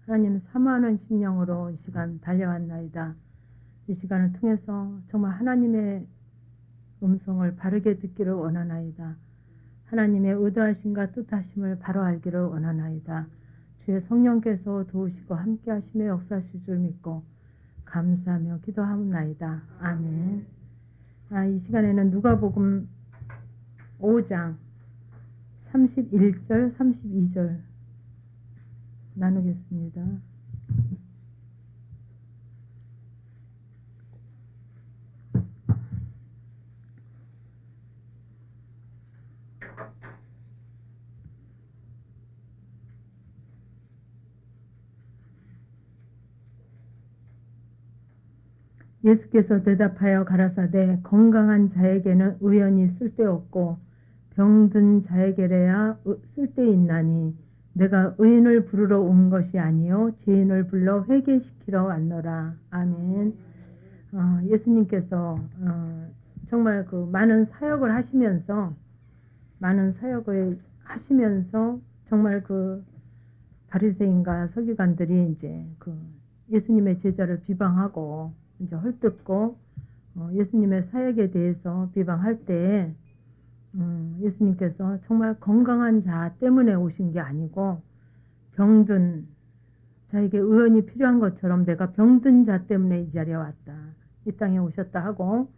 하나님 사모하는 심령으로 이 시간 달려왔나이다. 이 시간을 통해서 정말 하나님의 음성을 바르게 듣기를 원하나이다. 하나님의 의도하심과 뜻하심을 바로 알기를 원하나이다. 주의 성령께서 도우시고 함께 하심에 역사하실 줄 믿고 감사하며 기도하옵나이다. 아멘. 이 시간에는 누가복음 5장 31절 32절 나누겠습니다. 예수께서 대답하여 가라사대 건강한 자에게는 의연히 쓸데없고 병든 자에게래야 쓸데있나니 내가 의인을 부르러 온 것이 아니요 죄인을 불러 회개시키러 왔노라. 아멘. 예수님께서 정말 그 많은 사역을 하시면서 정말 그 바리새인과 서기관들이 이제 그 예수님의 제자를 비방하고 이제 헐뜯고 예수님의 사역에 대해서 비방할 때 예수님께서 정말 건강한 자 때문에 오신 게 아니고 병든 자에게 의원이 필요한 것처럼 내가 병든 자 때문에 이 자리에 왔다. 이 땅에 오셨다 하고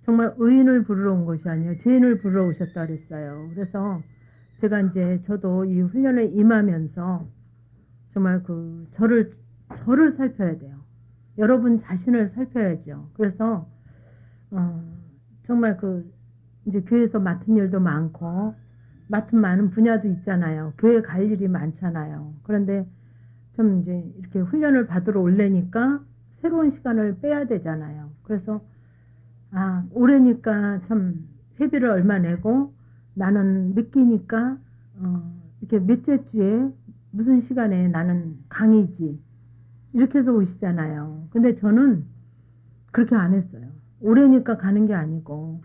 정말 의인을 부르러 온 것이 아니에요. 죄인을 부르러 오셨다 그랬어요. 그래서 제가 이제 저도 이 훈련을 임하면서 정말 그 저를 살펴야 돼요. 여러분 자신을 살펴야죠. 그래서 정말 그 이제 교회에서 맡은 일도 많고 맡은 많은 분야도 있잖아요. 교회 갈 일이 많잖아요. 그런데 좀 이제 이렇게 훈련을 받으러 올래니까 새로운 시간을 빼야 되잖아요. 그래서 올해니까 참 회비를 얼마 내고 나는 늦기니까 이렇게 몇째 주에 무슨 시간에 나는 강의지 이렇게 해서 오시잖아요. 근데 저는 그렇게 안 했어요. 올해니까 가는 게 아니고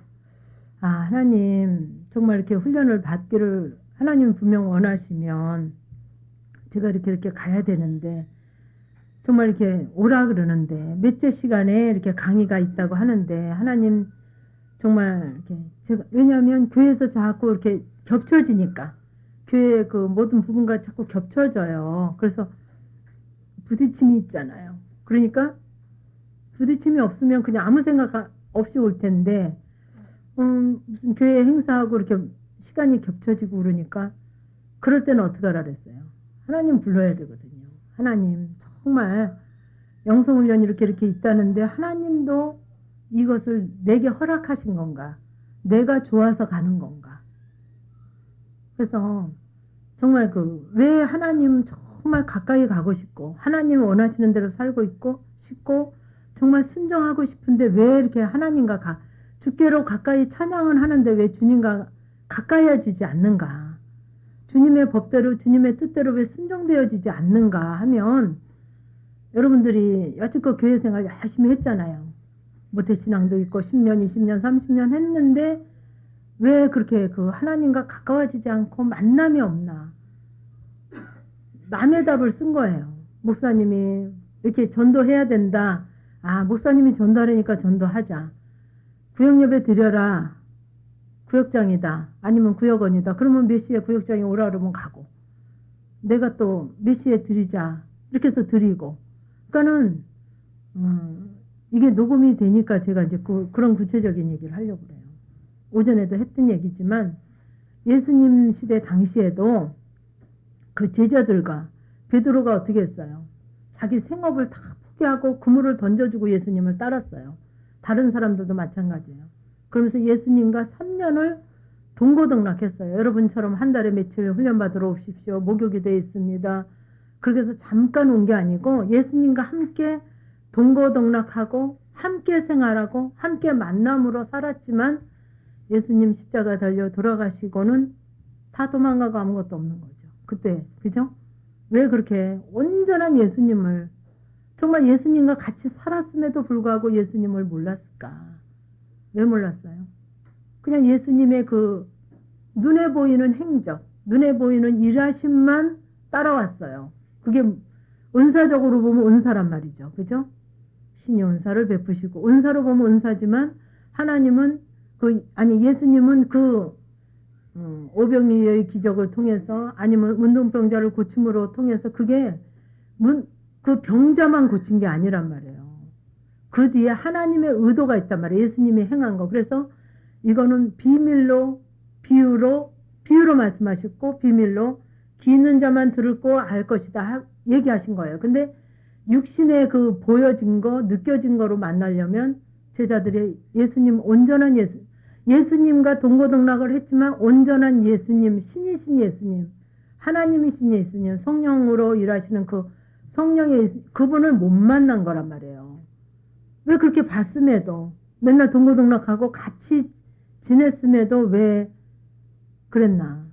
하나님 정말 이렇게 훈련을 받기를 하나님 분명 원하시면 제가 이렇게 가야 되는데 정말 이렇게 오라 그러는데 몇째 시간에 이렇게 강의가 있다고 하는데 하나님 정말 이렇게 제가 왜냐하면 교회에서 자꾸 이렇게 겹쳐지니까 교회 그 모든 부분과 자꾸 겹쳐져요. 그래서 부딪힘이 있잖아요. 그러니까 부딪힘이 없으면 그냥 아무 생각 없이 올 텐데 무슨 교회 행사하고 이렇게 시간이 겹쳐지고 그러니까 그럴 때는 어떻게 하라 그랬어요. 하나님 불러야 되거든요. 하나님 정말 영성훈련이 이렇게 있다는데 하나님도 이것을 내게 허락하신 건가? 내가 좋아서 가는 건가? 그래서 정말 왜 하나님 정말 가까이 가고 싶고 하나님 원하시는 대로 살고 싶고 정말 순종하고 싶은데 왜 이렇게 하나님과 주께로 가까이 찬양은 하는데 왜 주님과 가까이해지지 않는가? 주님의 법대로 주님의 뜻대로 왜 순종되어지지 않는가 하면 여러분들이 여태껏 교회 생활 열심히 했잖아요. 모태신앙도 있고 10년, 20년, 30년 했는데 왜 그렇게 그 하나님과 가까워지지 않고 만남이 없나? 남의 답을 쓴 거예요. 목사님이 이렇게 전도해야 된다. 목사님이 전도하려니까 전도하자. 구역예배 드려라. 구역장이다. 아니면 구역원이다. 그러면 몇 시에 구역장이 오라 그러면 가고. 내가 또 몇 시에 드리자. 이렇게 해서 드리고. 그러니까는 이게 녹음이 되니까 제가 이제 그런 구체적인 얘기를 하려고 그래요. 오전에도 했던 얘기지만 예수님 시대 당시에도 그 제자들과 베드로가 어떻게 했어요? 자기 생업을 다 포기하고 그물을 던져주고 예수님을 따랐어요. 다른 사람들도 마찬가지예요. 그러면서 예수님과 3년을 동고동락했어요. 여러분처럼 한 달에 며칠 훈련받으러 오십시오. 목욕이 되어 있습니다. 그렇게 해서 잠깐 온 게 아니고 예수님과 함께 동고동락하고 함께 생활하고 함께 만남으로 살았지만 예수님 십자가 달려 돌아가시고는 다 도망가고 아무것도 없는 거죠. 그때 그죠? 왜 그렇게 온전한 예수님을 정말 예수님과 같이 살았음에도 불구하고 예수님을 몰랐을까? 왜 몰랐어요? 그냥 예수님의 그 눈에 보이는 행적, 눈에 보이는 일하심만 따라왔어요. 그게 은사적으로 보면 은사란 말이죠. 그죠? 신이 은사를 베푸시고, 은사로 보면 은사지만, 하나님은 예수님은 오병이어의 기적을 통해서, 아니면 문둥병자를 고침으로 통해서, 그 병자만 고친 게 아니란 말이에요. 그 뒤에 하나님의 의도가 있단 말이에요. 예수님이 행한 거. 그래서 이거는 비밀로, 비유로 말씀하셨고, 비밀로, 귀 있는 자만 들을 거 알 것이다. 얘기하신 거예요. 근데 육신의 그 보여진 거, 느껴진 거로 만나려면 제자들이 온전한 예수님과 동고동락을 했지만 온전한 예수님, 신이신 예수님, 하나님이신 예수님, 성령으로 일하시는 그분을 못 만난 거란 말이에요. 왜 그렇게 봤음에도, 맨날 동고동락하고 같이 지냈음에도 왜 그랬나?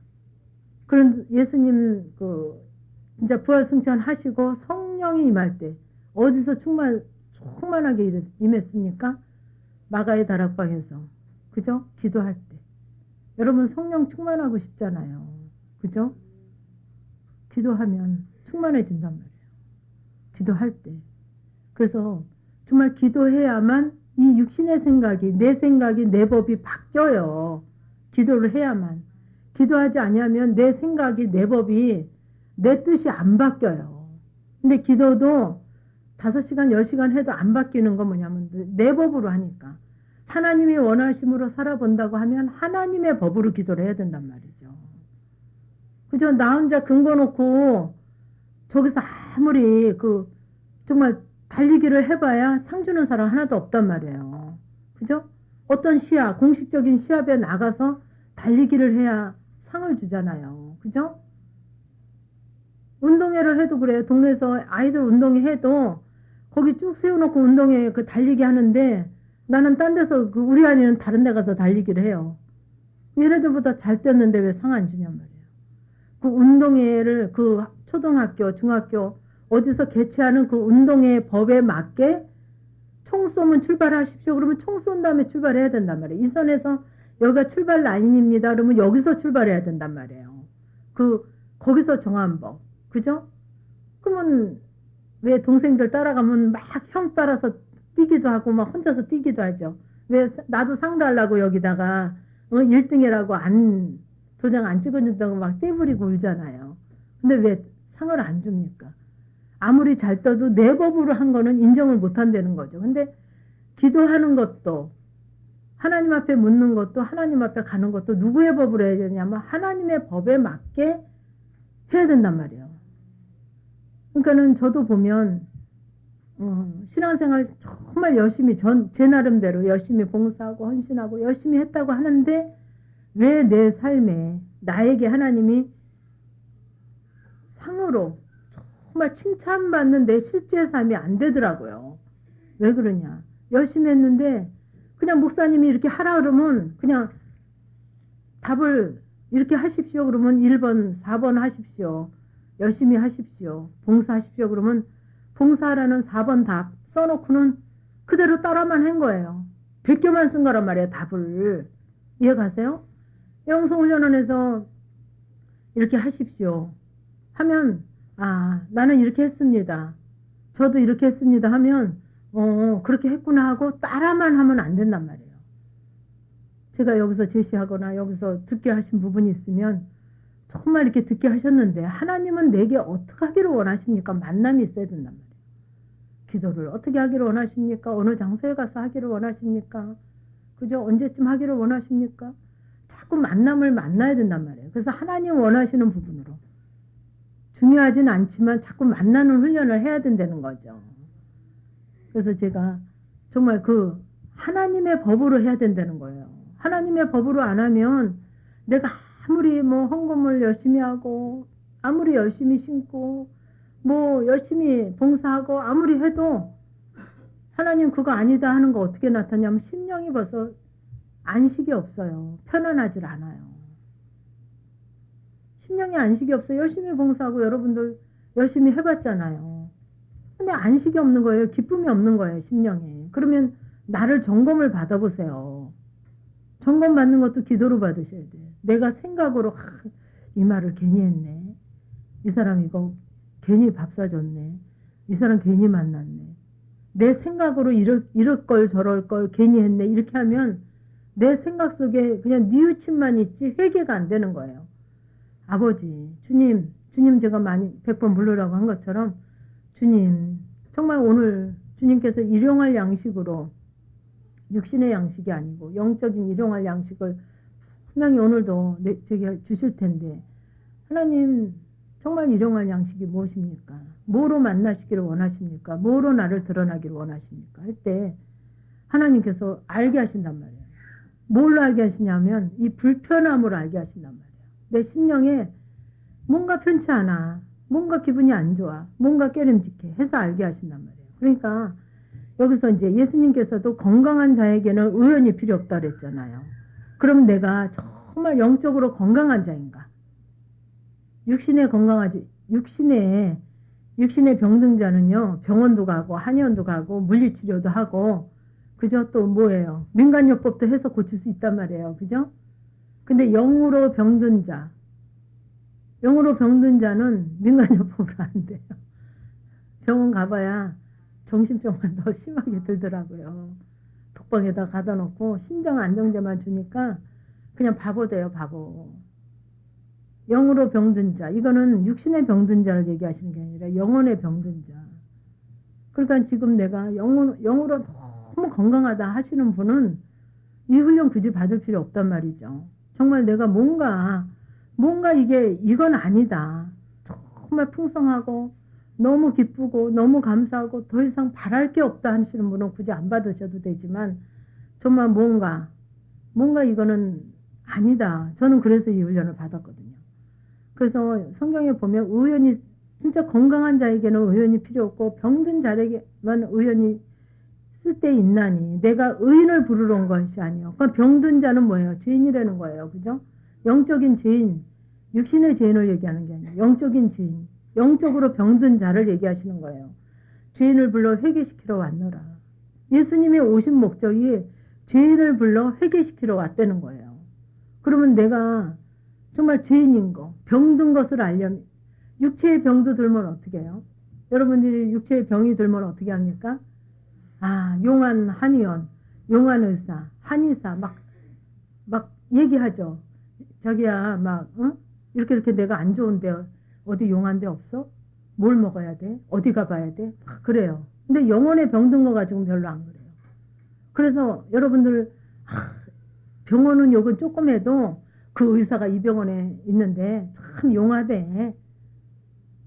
그런 예수님 진짜 부활승천 하시고 성령이 임할 때 어디서 충만하게 임했습니까? 마가의 다락방에서. 그죠? 기도할 때. 여러분 성령 충만하고 싶잖아요. 그죠? 기도하면 충만해진단 말이에요. 기도할 때. 그래서 정말 기도해야만 이 육신의 생각이, 내 법이 바뀌어요. 기도를 해야만. 기도하지 않으면 내 생각이, 내 법이, 내 뜻이 안 바뀌어요. 근데 기도도 5시간, 10시간 해도 안 바뀌는 건 뭐냐면 내 법으로 하니까. 하나님이 원하심으로 살아본다고 하면 하나님의 법으로 기도를 해야 된단 말이죠. 그죠? 나 혼자 근거 놓고 저기서 아무리 정말 달리기를 해봐야 상 주는 사람 하나도 없단 말이에요. 그죠? 어떤 공식적인 시합에 나가서 달리기를 해야 상을 주잖아요. 그죠? 운동회를 해도 그래요. 동네에서 아이들 운동회 해도 거기 쭉 세워놓고 운동회 달리기 하는데 나는 딴 데서 우리 아이는 다른 데 가서 달리기를 해요. 얘네들보다 잘 뛰었는데 왜 상 안 주냔 말이에요. 운동회를 초등학교, 중학교 어디서 개최하는 운동회 법에 맞게 총 쏘면 출발하십시오. 그러면 총 쏜 다음에 출발해야 된단 말이에요. 이 선에서 여기가 출발 라인입니다. 그러면 여기서 출발해야 된단 말이에요. 거기서 정한 법. 그죠? 그러면 왜 동생들 따라가면 막 형 따라서 뛰기도 하고 막 혼자서 뛰기도 하죠. 왜 나도 상 달라고 여기다가 1등이라고 도장 안 찍어준다고 막 떼부리고 울잖아요. 근데 왜 상을 안 줍니까? 아무리 잘 떠도 내 법으로 한 거는 인정을 못 한다는 거죠. 근데 기도하는 것도 하나님 앞에 묻는 것도 하나님 앞에 가는 것도 누구의 법으로 해야 되냐면 하나님의 법에 맞게 해야 된단 말이에요. 그러니까는 저도 보면 신앙생활 정말 열심히 제 나름대로 열심히 봉사하고 헌신하고 열심히 했다고 하는데 왜 내 삶에 나에게 하나님이 상으로 정말 칭찬받는 내 실제 삶이 안 되더라고요. 왜 그러냐? 열심히 했는데 그냥 목사님이 이렇게 하라 그러면 그냥 답을 이렇게 하십시오. 그러면 1번, 4번 하십시오. 열심히 하십시오. 봉사하십시오. 그러면 봉사하라는 4번 답 써놓고는 그대로 따라만 한 거예요. 100개만 쓴 거란 말이에요. 답을. 이해 가세요? 영성훈련원에서 이렇게 하십시오. 하면 나는 이렇게 했습니다. 저도 이렇게 했습니다. 하면 그렇게 했구나 하고 따라만 하면 안 된단 말이에요. 제가 여기서 제시하거나 여기서 듣게 하신 부분이 있으면 정말 이렇게 듣게 하셨는데 하나님은 내게 어떻게 하기를 원하십니까? 만남이 있어야 된단 말이에요. 기도를 어떻게 하기를 원하십니까? 어느 장소에 가서 하기를 원하십니까? 그죠? 언제쯤 하기를 원하십니까? 자꾸 만남을 만나야 된단 말이에요. 그래서 하나님 원하시는 부분으로 중요하진 않지만 자꾸 만나는 훈련을 해야 된다는 거죠. 그래서 제가 정말 하나님의 법으로 해야 된다는 거예요. 하나님의 법으로 안 하면 내가 아무리 헌금을 열심히 하고 아무리 열심히 심고 열심히 봉사하고 아무리 해도 하나님 그거 아니다 하는 거 어떻게 나타나냐면 심령이 벌써 안식이 없어요. 편안하질 않아요. 심령이 안식이 없어요. 열심히 봉사하고 여러분들 열심히 해봤잖아요. 근데 안식이 없는 거예요. 기쁨이 없는 거예요. 심령에. 그러면 나를 점검을 받아보세요. 점검 받는 것도 기도로 받으셔야 돼요. 내가 생각으로 이 말을 괜히 했네. 이 사람 이거 괜히 밥 사줬네. 이 사람 괜히 만났네. 내 생각으로 이럴 걸 저럴 걸 괜히 했네. 이렇게 하면 내 생각 속에 그냥 뉘우침만 있지 회개가 안 되는 거예요. 아버지, 주님 제가 많이 100번 부르라고 한 것처럼 주님, 정말 오늘 주님께서 일용할 양식으로 육신의 양식이 아니고 영적인 일용할 양식을 분명히 오늘도 제게 주실 텐데 하나님 정말 일용할 양식이 무엇입니까? 뭐로 만나시기를 원하십니까? 뭐로 나를 드러나기를 원하십니까? 할 때 하나님께서 알게 하신단 말이에요. 뭘로 알게 하시냐면 이 불편함으로 알게 하신단 말이에요. 내 심령에 뭔가 편치 않아. 뭔가 기분이 안 좋아. 뭔가 깨름직해. 해서 알게 하신단 말이에요. 그러니까 여기서 이제 예수님께서도 건강한 자에게는 의원이 필요 없다 그랬잖아요. 그럼 내가 정말 영적으로 건강한 자인가? 육신에 건강하지, 육신에 병든 자는요, 병원도 가고, 한의원도 가고, 물리치료도 하고, 그죠? 또 뭐예요? 민간요법도 해서 고칠 수 있단 말이에요. 그죠? 근데 영으로 병든 자는 민간요법으로 안 돼요. 병원 가봐야 정신병만 더 심하게 들더라고요. 독방에다 가다 놓고 심장 안정제만 주니까 그냥 바보 돼요, 바보. 영으로 병든 자, 이거는 육신의 병든 자를 얘기하시는 게 아니라 영혼의 병든 자. 그러니까 지금 내가 영으로 너무 건강하다 하시는 분은 이 훈련 굳이 받을 필요 없단 말이죠. 정말 내가 뭔가 이건 아니다. 정말 풍성하고 너무 기쁘고 너무 감사하고 더 이상 바랄 게 없다 하시는 분은 굳이 안 받으셔도 되지만 정말 뭔가 이거는 아니다. 저는 그래서 이 훈련을 받았거든요. 그래서 성경에 보면 의원이 진짜 건강한 자에게는 의원이 필요 없고 병든 자에게만 의원이 쓸데 있나니 내가 의인을 부르러 온 것이 아니요. 그러니까 병든 자는 뭐예요? 죄인이라는 거예요. 그죠? 영적인 죄인, 육신의 죄인을 얘기하는 게 아니에요. 영적인 죄인, 영적으로 병든 자를 얘기하시는 거예요. 죄인을 불러 회개시키러 왔노라. 예수님의 오신 목적이 죄인을 불러 회개시키러 왔다는 거예요. 그러면 내가 정말 죄인인 거, 병든 것을 알려면 육체의 병도 들면 어떻게 해요? 여러분들이 육체의 병이 들면 어떻게 합니까? 아, 용한 한의원, 용한 의사, 한의사 막 얘기하죠. 저기야 막 이렇게 내가 안 좋은데 어디 용한 데 없어? 뭘 먹어야 돼? 어디 가봐야 돼? 막 그래요. 근데 영혼의 병든 거 가지고는 별로 안 그래요. 그래서 여러분들 병원은 요건 조금 해도 그 의사가 이 병원에 있는데 참 용하대.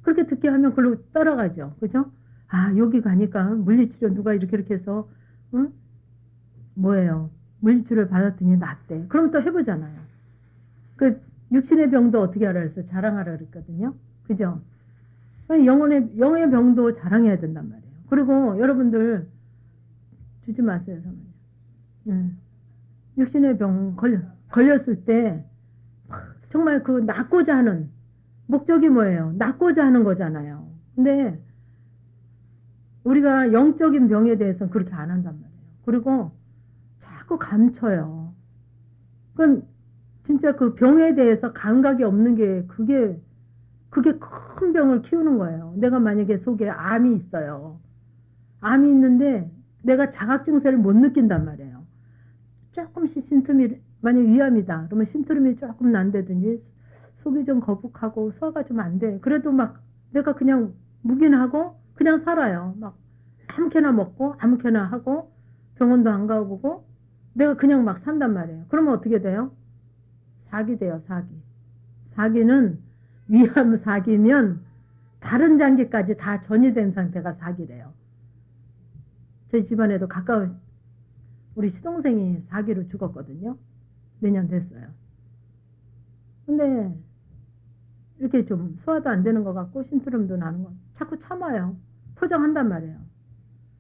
그렇게 듣게 하면 그걸로 따라가죠. 그죠? 아, 여기 가니까 물리치료 누가 이렇게 해서 뭐예요? 물리치료를 받았더니 낫대. 그럼 또 해보잖아요. 그 육신의 병도 어떻게 하라 그랬어? 자랑하라 그랬거든요. 그죠? 영의 병도 자랑해야 된단 말이에요. 그리고 여러분들 주지 마세요, 사모님. 육신의 병 걸렸을 때 정말 그 낫고자 하는 목적이 뭐예요? 낫고자 하는 거잖아요. 근데 우리가 영적인 병에 대해서는 그렇게 안 한단 말이에요. 그리고 자꾸 감춰요. 그건 진짜 그 병에 대해서 감각이 없는 게 그게 큰 병을 키우는 거예요. 내가 만약에 속에 암이 있어요. 암이 있는데 내가 자각 증세를 못 느낀단 말이에요. 조금씩 신틈이 만약 위암이다. 그러면 신트름이 조금 난다든지 속이 좀 거북하고 소화가 좀 안 돼. 그래도 막 내가 그냥 묵인하고 그냥 살아요. 막 아무렇게나 먹고 아무렇게나 하고 병원도 안 가보고 내가 그냥 막 산단 말이에요. 그러면 어떻게 돼요? 사기 돼요, 사기. 사기는 위암 사기면 다른 장기까지 다 전이된 상태가 사기래요. 저희 집안에도 가까운 우리 시동생이 사기로 죽었거든요. 내년 됐어요. 근데 이렇게 좀 소화도 안 되는 것 같고 신트름도 나는 거 자꾸 참아요. 포장한단 말이에요.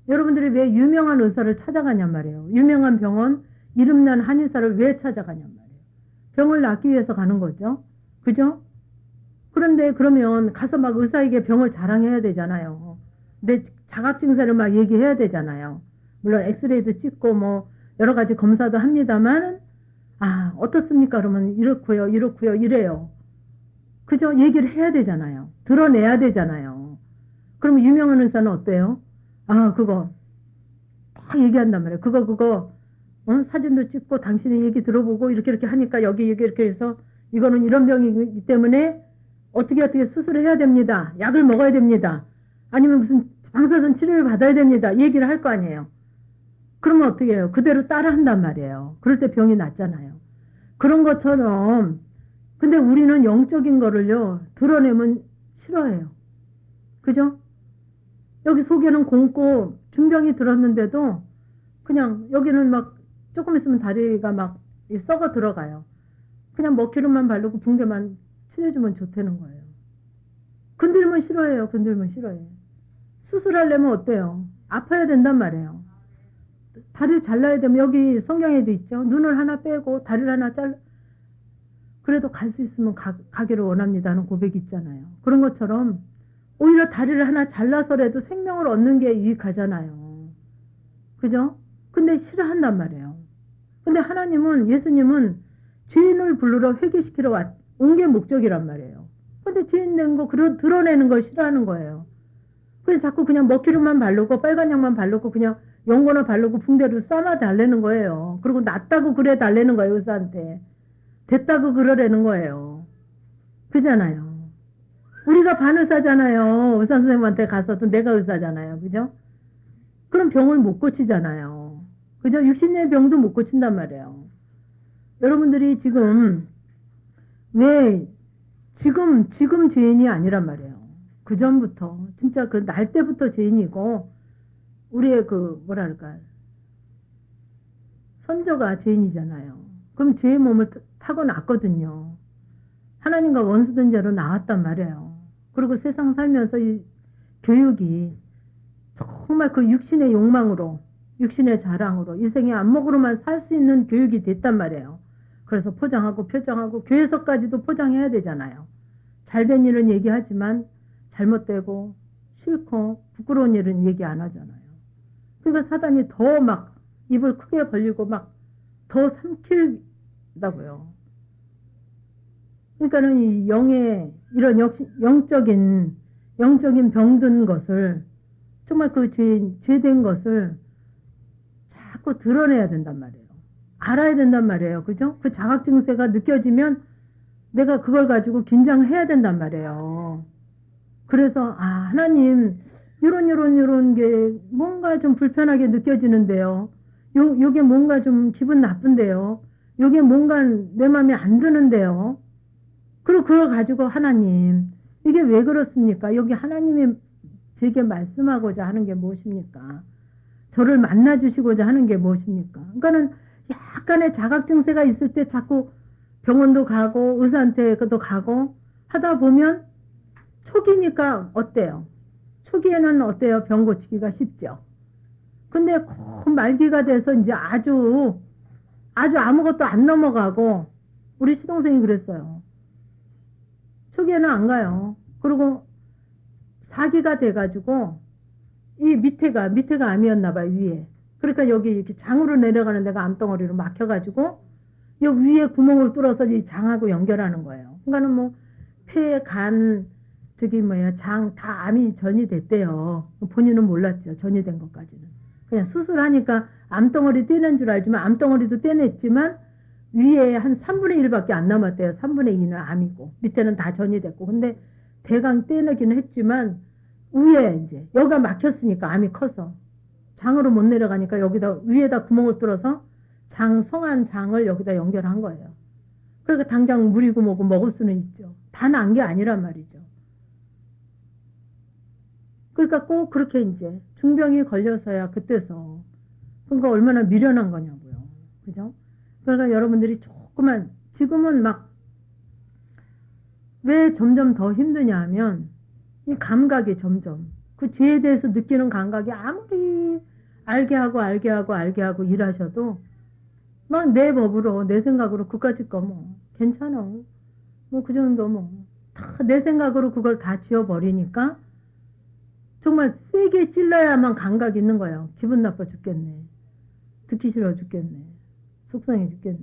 여러분들이 왜 유명한 의사를 찾아가냔 말이에요. 유명한 병원, 이름난 한의사를 왜 찾아가냔 말이에요. 병을 낫기 위해서 가는 거죠. 그죠? 그런데 그러면 가서 막 의사에게 병을 자랑해야 되잖아요. 내 자각증세를 막 얘기해야 되잖아요. 물론 엑스레이도 찍고 뭐 여러 가지 검사도 합니다만 아 어떻습니까? 그러면 이렇고요 이래요. 그죠? 얘기를 해야 되잖아요. 드러내야 되잖아요. 그럼 유명한 의사는 어때요? 아, 그거 딱 얘기한단 말이에요. 그거 사진도 찍고 당신의 얘기 들어보고 이렇게 하니까 여기 이렇게 해서 이거는 이런 병이기 때문에 어떻게 수술을 해야 됩니다. 약을 먹어야 됩니다. 아니면 무슨 방사선 치료를 받아야 됩니다. 얘기를 할 거 아니에요. 그러면 어떻게 해요? 그대로 따라 한단 말이에요. 그럴 때 병이 낫잖아요. 그런 것처럼 근데 우리는 영적인 거를요 드러내면 싫어해요. 그죠? 여기 속에는 곰고 중병이 들었는데도 그냥 여기는 막 조금 있으면 다리가 막 썩어 들어가요. 그냥 먹기름만 바르고 붕대만 칠해주면 좋다는 거예요. 건들면 싫어해요. 건들면 싫어해요. 수술하려면 어때요? 아파야 된단 말이에요. 다리를 잘라야 되면 여기 성경에도 있죠. 눈을 하나 빼고 다리를 하나 잘라 그래도 갈 수 있으면 가기를 원합니다 하는 고백이 있잖아요. 그런 것처럼 오히려 다리를 하나 잘라서라도 생명을 얻는 게 유익하잖아요. 그죠? 근데 싫어한단 말이에요. 근데 하나님은 예수님은 죄인을 부르러 회개시키러 온 게 목적이란 말이에요. 근데 죄인 된 거 드러내는 걸 싫어하는 거예요. 그래서 자꾸 그냥 먹기름만 바르고 빨간 약만 바르고 그냥 연고나 바르고 붕대로 싸마 달래는 거예요. 그리고 낫다고 그래 달래는 거예요. 의사한테. 됐다고 그러라는 거예요. 그잖아요. 우리가 반의사잖아요. 의사 선생님한테 가서도 내가 의사잖아요. 그죠? 그럼 병을 못 고치잖아요. 그죠? 육신의 병도 못 고친단 말이에요. 여러분들이 지금 왜 지금 죄인이 아니란 말이에요. 그 전부터 진짜 그 날 때부터 죄인이고 우리의 그 뭐랄까 선조가 죄인이잖아요. 그럼 죄의 몸을 타고났거든요. 하나님과 원수된 자로 나왔단 말이에요. 그리고 세상 살면서 이 교육이 정말 그 육신의 욕망으로 육신의 자랑으로 인생의 안목으로만 살 수 있는 교육이 됐단 말이에요. 그래서 포장하고 표정하고 교회에서까지도 포장해야 되잖아요. 잘된 일은 얘기하지만 잘못되고 싫고 부끄러운 일은 얘기 안 하잖아요. 그러니까 사단이 더 막 입을 크게 벌리고 막 더 삼킬다고요. 그러니까는 이 영의 이런 영적인 병든 것을 정말 그 죄된 것을 자꾸 드러내야 된단 말이에요. 알아야 된단 말이에요. 그죠? 그 자각 증세가 느껴지면 내가 그걸 가지고 긴장해야 된단 말이에요. 그래서 하나님 이런 게 뭔가 좀 불편하게 느껴지는데요. 요게 뭔가 좀 기분 나쁜데요. 요게 뭔가 내 마음에 안 드는데요. 그리고 그걸 가지고 하나님 이게 왜 그렇습니까? 여기 하나님이 제게 말씀하고자 하는 게 무엇입니까? 저를 만나 주시고자 하는 게 무엇입니까? 그러니까는 약간의 자각 증세가 있을 때 자꾸 병원도 가고 의사한테도 가고 하다 보면 초기니까 어때요? 초기에는 어때요? 병 고치기가 쉽죠. 근데 꼭 말기가 돼서 이제 아주 아무것도 안 넘어가고 우리 시동생이 그랬어요. 초기에는 안 가요. 그리고 사기가 돼가지고 이 밑에가 암이었나 봐요. 위에. 그러니까 여기 이렇게 장으로 내려가는 데가 암덩어리로 막혀가지고 이 위에 구멍을 뚫어서 이 장하고 연결하는 거예요. 그러니까는 뭐 폐, 간, 저기 뭐야 장 다 암이 전이 됐대요. 본인은 몰랐죠. 전이 된 것까지는. 그냥 수술하니까 암덩어리 떼낸 줄 알지만 암덩어리도 떼냈지만 위에 한 3분의 1밖에 안 남았대요. 3분의 2는 암이고 밑에는 다 전이 됐고 근데 대강 떼내기는 했지만 위에 이제 여기가 막혔으니까 암이 커서 장으로 못 내려가니까 여기다 위에다 구멍을 뚫어서 성한 장을 여기다 연결한 거예요. 그러니까 당장 물이고 뭐고 먹을 수는 있죠. 다 난 게 아니란 말이죠. 그러니까 꼭 그렇게 이제 중병이 걸려서야 그때서 그러니까 얼마나 미련한 거냐고요. 그죠? 그러니까 여러분들이 조금만 지금은 막 왜 점점 더 힘드냐 하면 이 감각이 점점 그 죄에 대해서 느끼는 감각이 아무리 알게 하고 일하셔도 막 내 법으로 내 생각으로 그까짓 거 뭐 괜찮아 뭐 그 정도 뭐 다 내 생각으로 그걸 다 지워버리니까 정말 세게 찔러야만 감각이 있는 거예요. 기분 나빠 죽겠네. 듣기 싫어 죽겠네. 속상해 죽겠네.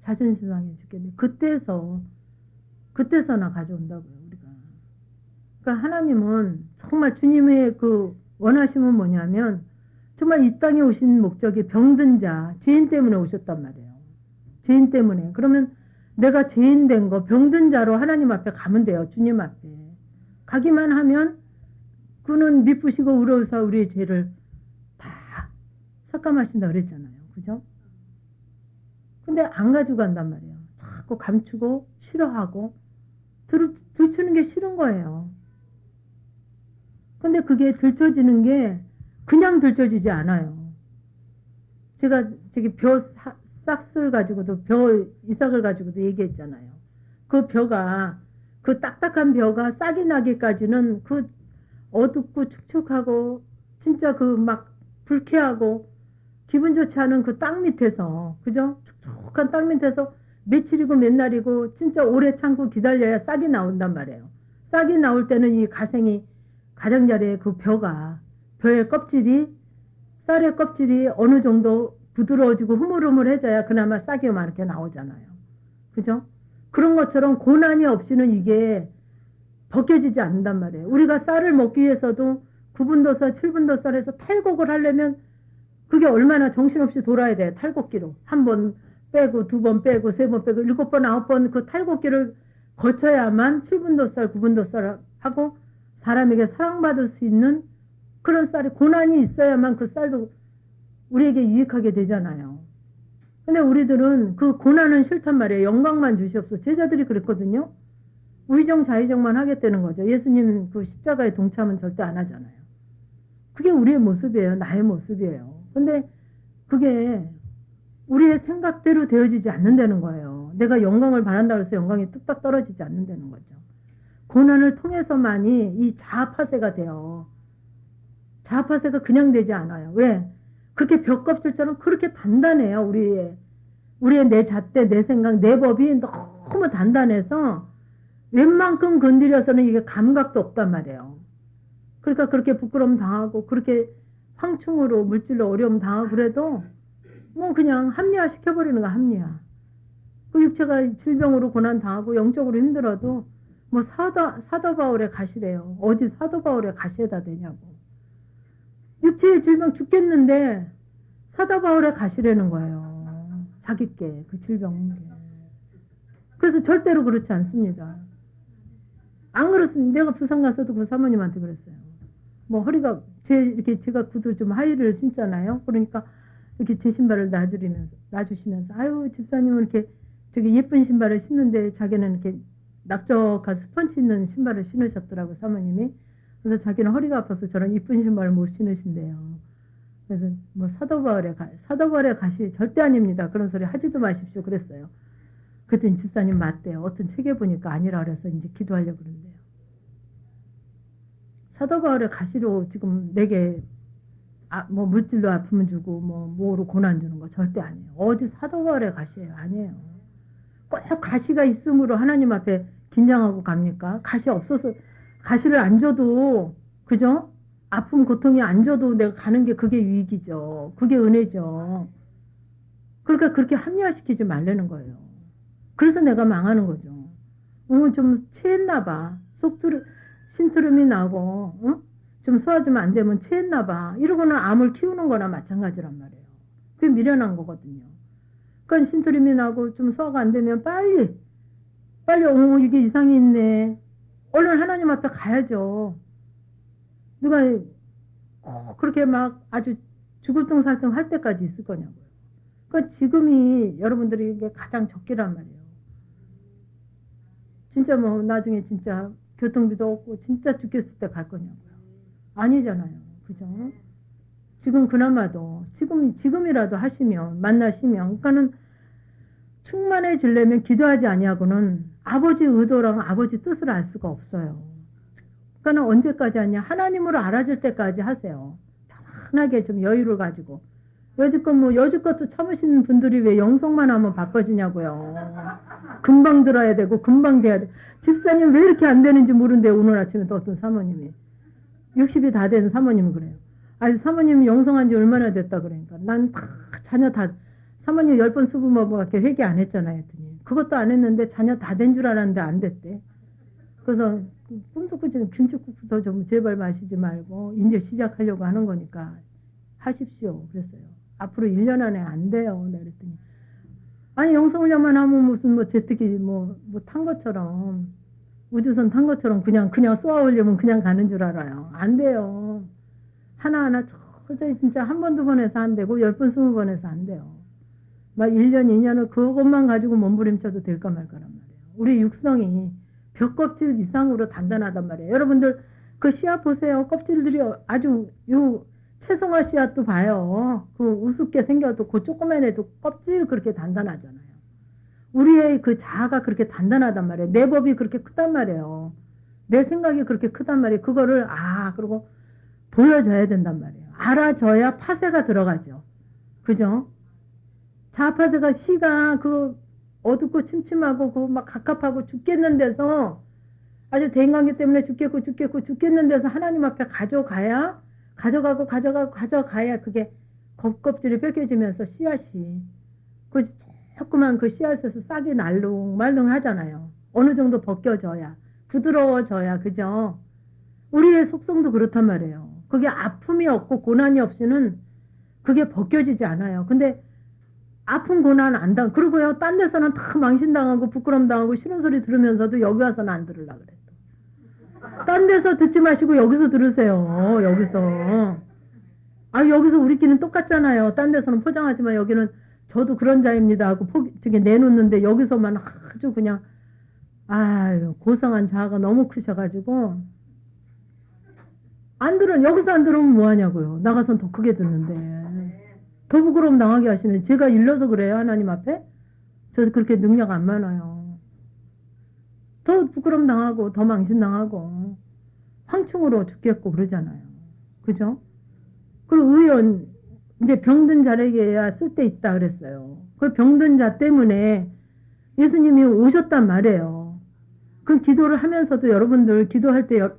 자존심 상해 죽겠네. 그때서나 가져온다고요, 우리가. 그러니까 하나님은 정말 주님의 그 원하심은 뭐냐면 정말 이 땅에 오신 목적이 병든 자, 죄인 때문에 오셨단 말이에요. 죄인 때문에. 그러면 내가 죄인 된 거, 병든 자로 하나님 앞에 가면 돼요. 주님 앞에. 가기만 하면 그는 미쁘시고 의로우사 우리의 죄를 다 삭감하신다 그랬잖아요. 그죠? 근데 안 가지고 간단 말이에요. 자꾸 감추고 싫어하고 들추는 게 싫은 거예요. 근데 그게 들춰지는 게 그냥 들춰지지 않아요. 제가 저기 싹을 가지고도 이삭을 가지고도 얘기했잖아요. 그 벼가 그 딱딱한 벼가 싹이 나기까지는 그 어둡고 축축하고 진짜 그 막 불쾌하고 기분 좋지 않은 그 땅 밑에서 그죠? 축축한 땅 밑에서 며칠이고 몇 날이고 진짜 오래 참고 기다려야 싹이 나온단 말이에요. 싹이 나올 때는 이 가장자리에 그 벼의 껍질이 쌀의 껍질이 어느 정도 부드러워지고 흐물흐물해져야 그나마 싹이 막 이렇게 나오잖아요. 그죠? 그런 것처럼 고난이 없이는 이게 벗겨지지 않는단 말이에요. 우리가 쌀을 먹기 위해서도 9분도쌀, 7분도쌀에서 탈곡을 하려면 그게 얼마나 정신없이 돌아야 돼. 탈곡기로. 한 번 빼고, 두 번 빼고, 세 번 빼고, 7번, 9번 그 탈곡기를 거쳐야만 7분도쌀, 9분도쌀 하고 사람에게 사랑받을 수 있는 그런 쌀이 고난이 있어야만 그 쌀도 우리에게 유익하게 되잖아요. 근데 우리들은 그 고난은 싫단 말이에요. 영광만 주시옵소서. 제자들이 그랬거든요. 우의정 자의정만 하겠다는 거죠. 예수님 그 십자가의 동참은 절대 안 하잖아요. 그게 우리의 모습이에요. 나의 모습이에요. 근데 그게 우리의 생각대로 되어지지 않는다는 거예요. 내가 영광을 바란다고 해서 영광이 뚝딱 떨어지지 않는다는 거죠. 고난을 통해서만이 이 자아파세가 돼요. 자아파세가 그냥 되지 않아요. 왜? 그렇게 벽껍질처럼 그렇게 단단해요. 우리의 내 잣대, 내 생각, 내 법이 너무 단단해서 웬만큼 건드려서는 이게 감각도 없단 말이에요. 그러니까 그렇게 부끄러움 당하고 그렇게 황충으로 물질로 어려움 당하고 그래도 뭐 그냥 합리화 시켜버리는 거 합리화. 그 육체가 질병으로 고난 당하고 영적으로 힘들어도 뭐 사도 바울의 가시래요. 어디 사도 바울의 가시에다 대냐고. 육체의 질병 죽겠는데 사도 바울의 가시라는 거예요. 자기께 그 질병. 그래서 절대로 그렇지 않습니다. 안 그렇습니다. 내가 부산 가서도 그 사모님한테 그랬어요. 뭐 허리가 이렇게 제가 구두 좀 하이를 신잖아요. 그러니까 이렇게 제 신발을 놔주시면서 아유 집사님은 이렇게 저기 예쁜 신발을 신는데 자기는 이렇게 납작한 스펀지 있는 신발을 신으셨더라고 사모님이. 그래서 자기는 허리가 아파서 저런 이쁜 신발을 못 신으신대요. 그래서 뭐 사도 바울의 가시 절대 아닙니다. 그런 소리 하지도 마십시오. 그랬어요. 그랬더니 집사님 맞대요. 어떤 책에 보니까 아니라 그래서 이제 기도하려고 그런대요. 사도 바울의 가시로 지금 내게 뭐 물질로 아픔을 주고 뭐로 고난 주는 거 절대 아니에요. 어디 사도 바울의 가시예요? 아니에요. 꼭 가시가 있으므로 하나님 앞에 긴장하고 갑니까? 가시 없어서 가시를 안 줘도 그죠? 아픔 고통이 안 줘도 내가 가는 게 그게 유익이죠. 그게 은혜죠. 그러니까 그렇게 합리화시키지 말라는 거예요. 그래서 내가 망하는 거죠. 좀 체했나 봐. 신트름이 나고 좀 소화좀 안 되면 체했나 봐. 이러고는 암을 키우는 거나 마찬가지란 말이에요. 그게 미련한 거거든요. 그러니까 신트름이 나고 좀 소화가 안 되면 빨리 이게 이상이 있네. 얼른 하나님 앞에 가야죠. 누가 그렇게 막 아주 죽을 둥살둥 할 때까지 있을 거냐고요. 그러니까 지금이 여러분들이 이게 가장 적기란 말이에요. 진짜 뭐 나중에 진짜 교통비도 없고 진짜 죽겠을 때 갈 거냐고요. 아니잖아요. 그죠? 지금 그나마도 지금이라도 하시면 만나시면 그러니까는 충만해지려면 기도하지 아니하고는 아버지 의도랑 아버지 뜻을 알 수가 없어요. 그러니까 언제까지 하냐? 하나님으로 알아질 때까지 하세요. 편하게 좀 여유를 가지고. 여지껏도 참으시는 분들이 왜 영성만 하면 바빠지냐고요. 금방 들어야 되고 금방 돼야 돼. 집사님 왜 이렇게 안 되는지 모르는데 오늘 아침에 또 어떤 사모님이 60이 다 된 사모님은 그래요. 아니 사모님이 영성한 지 얼마나 됐다 그러니까 난 자녀 다 사모님 10번 수부모밖에 회개 안 했잖아요. 했더니 그것도 안 했는데 자녀 다 된 줄 알았는데 안 됐대. 그래서 꿈도 꾸지는 김치국부터 좀 제발 마시지 말고 이제 시작하려고 하는 거니까 하십시오. 그랬어요. 앞으로 1년 안에 안 돼요. 내가 그랬더니 아니 영성훈련만 하면 무슨 뭐 제트기 뭐 탄 것처럼 우주선 탄 것처럼 그냥 쏘아 올리면 그냥 가는 줄 알아요. 안 돼요. 하나하나 철저히 진짜 한 번, 두 번 해서 안 되고 10번, 20번 해서 안 돼요. 막 1년, 2년을 그것만 가지고 몸부림쳐도 될까 말까란 말이에요. 우리 육성이 벽껍질 이상으로 단단하단 말이에요. 여러분들 그 씨앗 보세요. 껍질들이 아주 요 채송화 씨앗도 봐요. 그 우습게 생겨도 그 조그만 애도 껍질 그렇게 단단하잖아요. 우리의 그 자아가 그렇게 단단하단 말이에요. 내 법이 그렇게 크단 말이에요. 내 생각이 그렇게 크단 말이에요. 그거를 그리고 보여줘야 된단 말이에요. 알아줘야 파세가 들어가죠. 그죠? 자파세가 씨가 그 어둡고 침침하고 그 막 갑갑하고 죽겠는 데서 아주 대인관계 때문에 죽겠는 데서 하나님 앞에 가져가야 그게 껍질이 벗겨지면서 씨앗이 그 조그만 그 씨앗에서 싹이 날릉말릉 하잖아요. 어느 정도 벗겨져야 부드러워져야 그죠? 우리의 속성도 그렇단 말이에요. 그게 아픔이 없고 고난이 없이는 그게 벗겨지지 않아요. 근데 아픈 고난 안 당. 그러고요. 딴 데서는 다 망신당하고 부끄럼 당하고 싫은 소리 들으면서도 여기 와서는 안 들으려고 그랬어. 딴 데서 듣지 마시고 여기서 들으세요. 여기서. 여기서 우리끼리는 똑같잖아요. 딴 데서는 포장하지만 여기는 저도 그런 자입니다 하고 저기 내놓는데 여기서만 아주 그냥 고상한 자아가 너무 크셔가지고 여기서 안 들으면 뭐하냐고요. 나가선 더 크게 듣는데. 더 부끄러움 당하게 하시네. 제가 일러서 그래요. 하나님 앞에. 저 그렇게 능력 안 많아요. 더 부끄러움 당하고 더 망신 당하고 황충으로 죽겠고 그러잖아요. 그죠? 그리고 의원 이제 병든 자에게야 쓸데 있다 그랬어요. 그 병든 자 때문에 예수님이 오셨단 말이에요. 그 기도를 하면서도 여러분들 기도할 때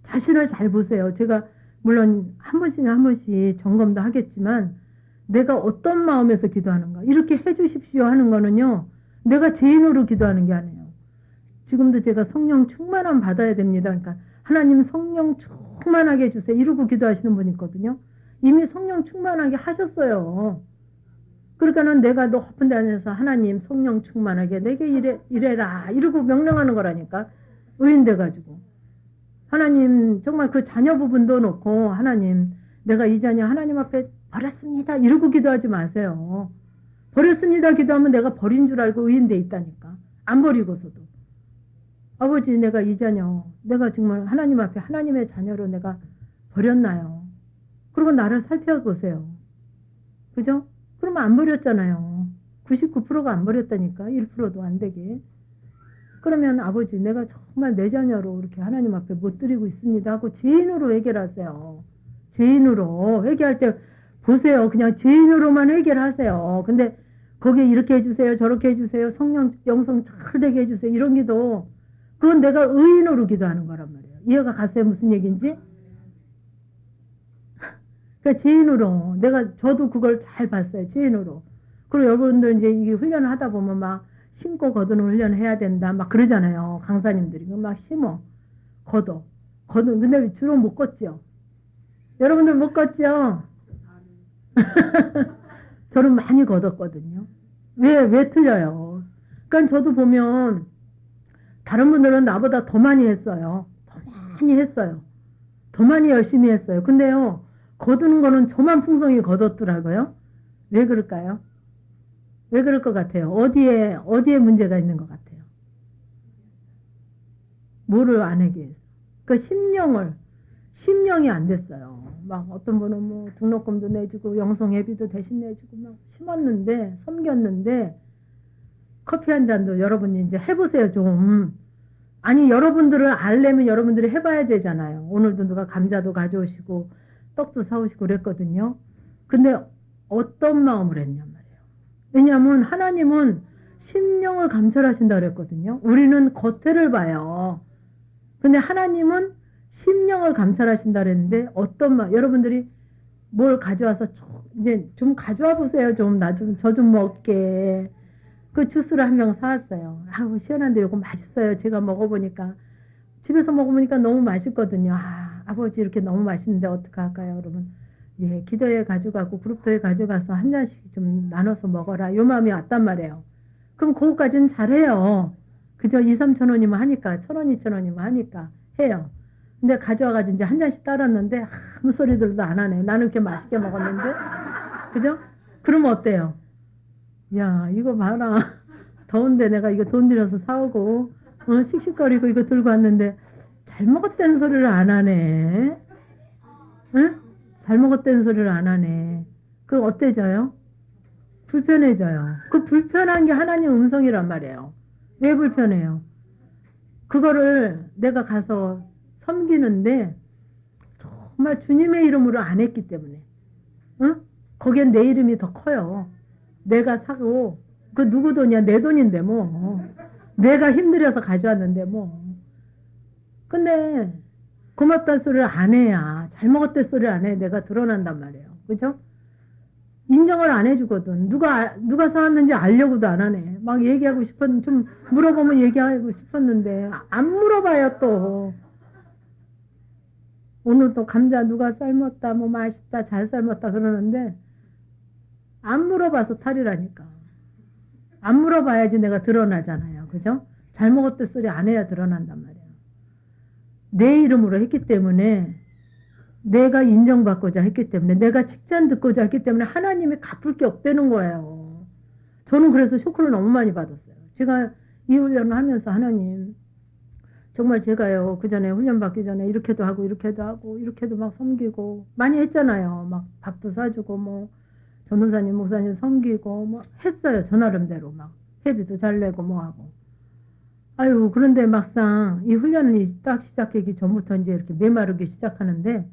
자신을 잘 보세요. 제가 물론 한 번씩 점검도 하겠지만 내가 어떤 마음에서 기도하는가 이렇게 해주십시오 하는 거는요. 내가 죄인으로 기도하는 게 아니에요. 지금도 제가 성령 충만함 받아야 됩니다. 그러니까 하나님 성령 충만하게 해주세요. 이러고 기도하시는 분이 있거든요. 이미 성령 충만하게 하셨어요. 그러니까는 내가 높은 데 앉아서 하나님 성령 충만하게 내게 이래라 이러고 명령하는 거라니까. 의인돼 가지고 하나님 정말 그 자녀 부분도 놓고 하나님 내가 이 자녀 하나님 앞에 버렸습니다 이러고 기도하지 마세요. 버렸습니다 기도하면 내가 버린 줄 알고 의인돼 있다니까. 안 버리고서도 아버지 내가 이 자녀 내가 정말 하나님 앞에 하나님의 자녀로 내가 버렸나요? 그리고 나를 살펴보세요. 그죠? 그러면 안 버렸잖아요. 99%가 안 버렸다니까. 1%도 안 되게. 그러면 아버지 내가 정말 내 자녀로 이렇게 하나님 앞에 못 드리고 있습니다 하고 죄인으로 해결하세요. 죄인으로 회개할 때 보세요. 그냥 죄인으로만 해결하세요. 근데 거기에 이렇게 해주세요. 저렇게 해주세요. 성령 영성 잘 되게 해주세요. 이런 기도 그건 내가 의인으로 기도하는 거란 말이에요. 이해가 갔어요? 무슨 얘기인지? 그러니까 죄인으로 저도 그걸 잘 봤어요. 죄인으로. 그리고 여러분들 이제 이 훈련을 하다 보면 막 심고 거두는 훈련을 해야 된다 막 그러잖아요. 강사님들이 막 심어 거둬 근데 주로 못 걷죠. 여러분들 못 걷죠? 저는 많이 걷었거든요. 왜 틀려요? 그러니까 저도 보면 다른 분들은 나보다 더 많이 했어요. 더 많이 열심히 했어요. 근데요 거두는 거는 저만 풍성히 거뒀더라고요. 왜 그럴까요? 왜 그럴 것 같아요? 어디에 문제가 있는 것 같아요? 뭐를 안 하게 해서? 그 심령이 안 됐어요. 막 어떤 분은 뭐 등록금도 내주고 영성예비도 대신 내주고 막 심었는데 섬겼는데 커피 한 잔도 여러분이 이제 해보세요 좀. 아니 여러분들을 알려면 여러분들이 해봐야 되잖아요. 오늘도 누가 감자도 가져오시고 떡도 사오시고 그랬거든요. 근데 어떤 마음을 했냔 말이에요. 왜냐하면 하나님은 심령을 감찰하신다 그랬거든요. 우리는 겉을 봐요. 근데 하나님은 심령을 감찰하신다 그랬는데 어떤 마음, 여러분들이 뭘 가져와서 이제 좀 가져와 보세요. 저 좀 먹게. 그 주스를 한 병 사왔어요. 아우 시원한데 이거 맛있어요. 제가 먹어보니까 집에서 먹으니까 너무 맛있거든요. 아, 아버지 이렇게 너무 맛있는데 어떡할까요? 그러면 예, 기도회 가져가고 그룹도에 가져가서 한 잔씩 좀 나눠서 먹어라. 요 마음이 왔단 말이에요. 그럼 그거까지는 잘해요. 그저 2, 3천 원이면 하니까, 1,000원, 2,000원이면 하니까 해요. 근데 가져와가지고 이제 한 잔씩 따랐는데 아무 소리들도 안 하네. 나는 이렇게 맛있게 먹었는데. 그죠? 그러면 어때요? 야, 이거 봐라. 더운데 내가 이거 돈 들여서 사오고, 씩씩거리고 이거 들고 왔는데, 잘 먹었다는 소리를 안 하네. 응? 잘 먹었다는 소리를 안 하네. 그럼 어때져요? 불편해져요. 그 불편한 게 하나님 음성이란 말이에요. 왜 불편해요? 그거를 내가 가서 섬기는데, 정말 주님의 이름으로 안 했기 때문에. 응? 거기엔 내 이름이 더 커요. 내가 사고, 그 누구 돈이야? 내 돈인데 뭐. 내가 힘들여서 가져왔는데 뭐. 근데 고맙다 소리를 안 해야, 잘 먹었다 소리를 안 해. 내가 드러난단 말이에요. 그죠? 인정을 안 해주거든. 누가 사왔는지 알려고도 안 하네. 막 얘기하고 좀 물어보면 얘기하고 싶었는데, 안 물어봐요, 또. 오늘 또 감자 누가 삶았다, 뭐 맛있다, 잘 삶았다 그러는데, 안 물어봐서 탈이라니까. 안 물어봐야지 내가 드러나잖아요. 그죠? 잘 먹었다 소리 안 해야 드러난단 말이에요. 내 이름으로 했기 때문에, 내가 인정받고자 했기 때문에, 내가 칭찬 듣고자 했기 때문에 하나님이 갚을 게 없다는 거예요. 저는 그래서 쇼크를 너무 많이 받았어요. 제가 이 훈련을 하면서 하나님, 정말 제가요, 그 전에 훈련 받기 전에 이렇게도 하고, 이렇게도 하고, 이렇게도 막 섬기고, 많이 했잖아요. 막 밥도 사주고, 뭐, 전도사님, 목사님 섬기고, 뭐, 했어요. 저 나름대로 막. 회비도 잘 내고, 뭐 하고. 아유, 그런데 막상 이 훈련이 딱 시작하기 전부터 이제 이렇게 메마르기 시작하는데,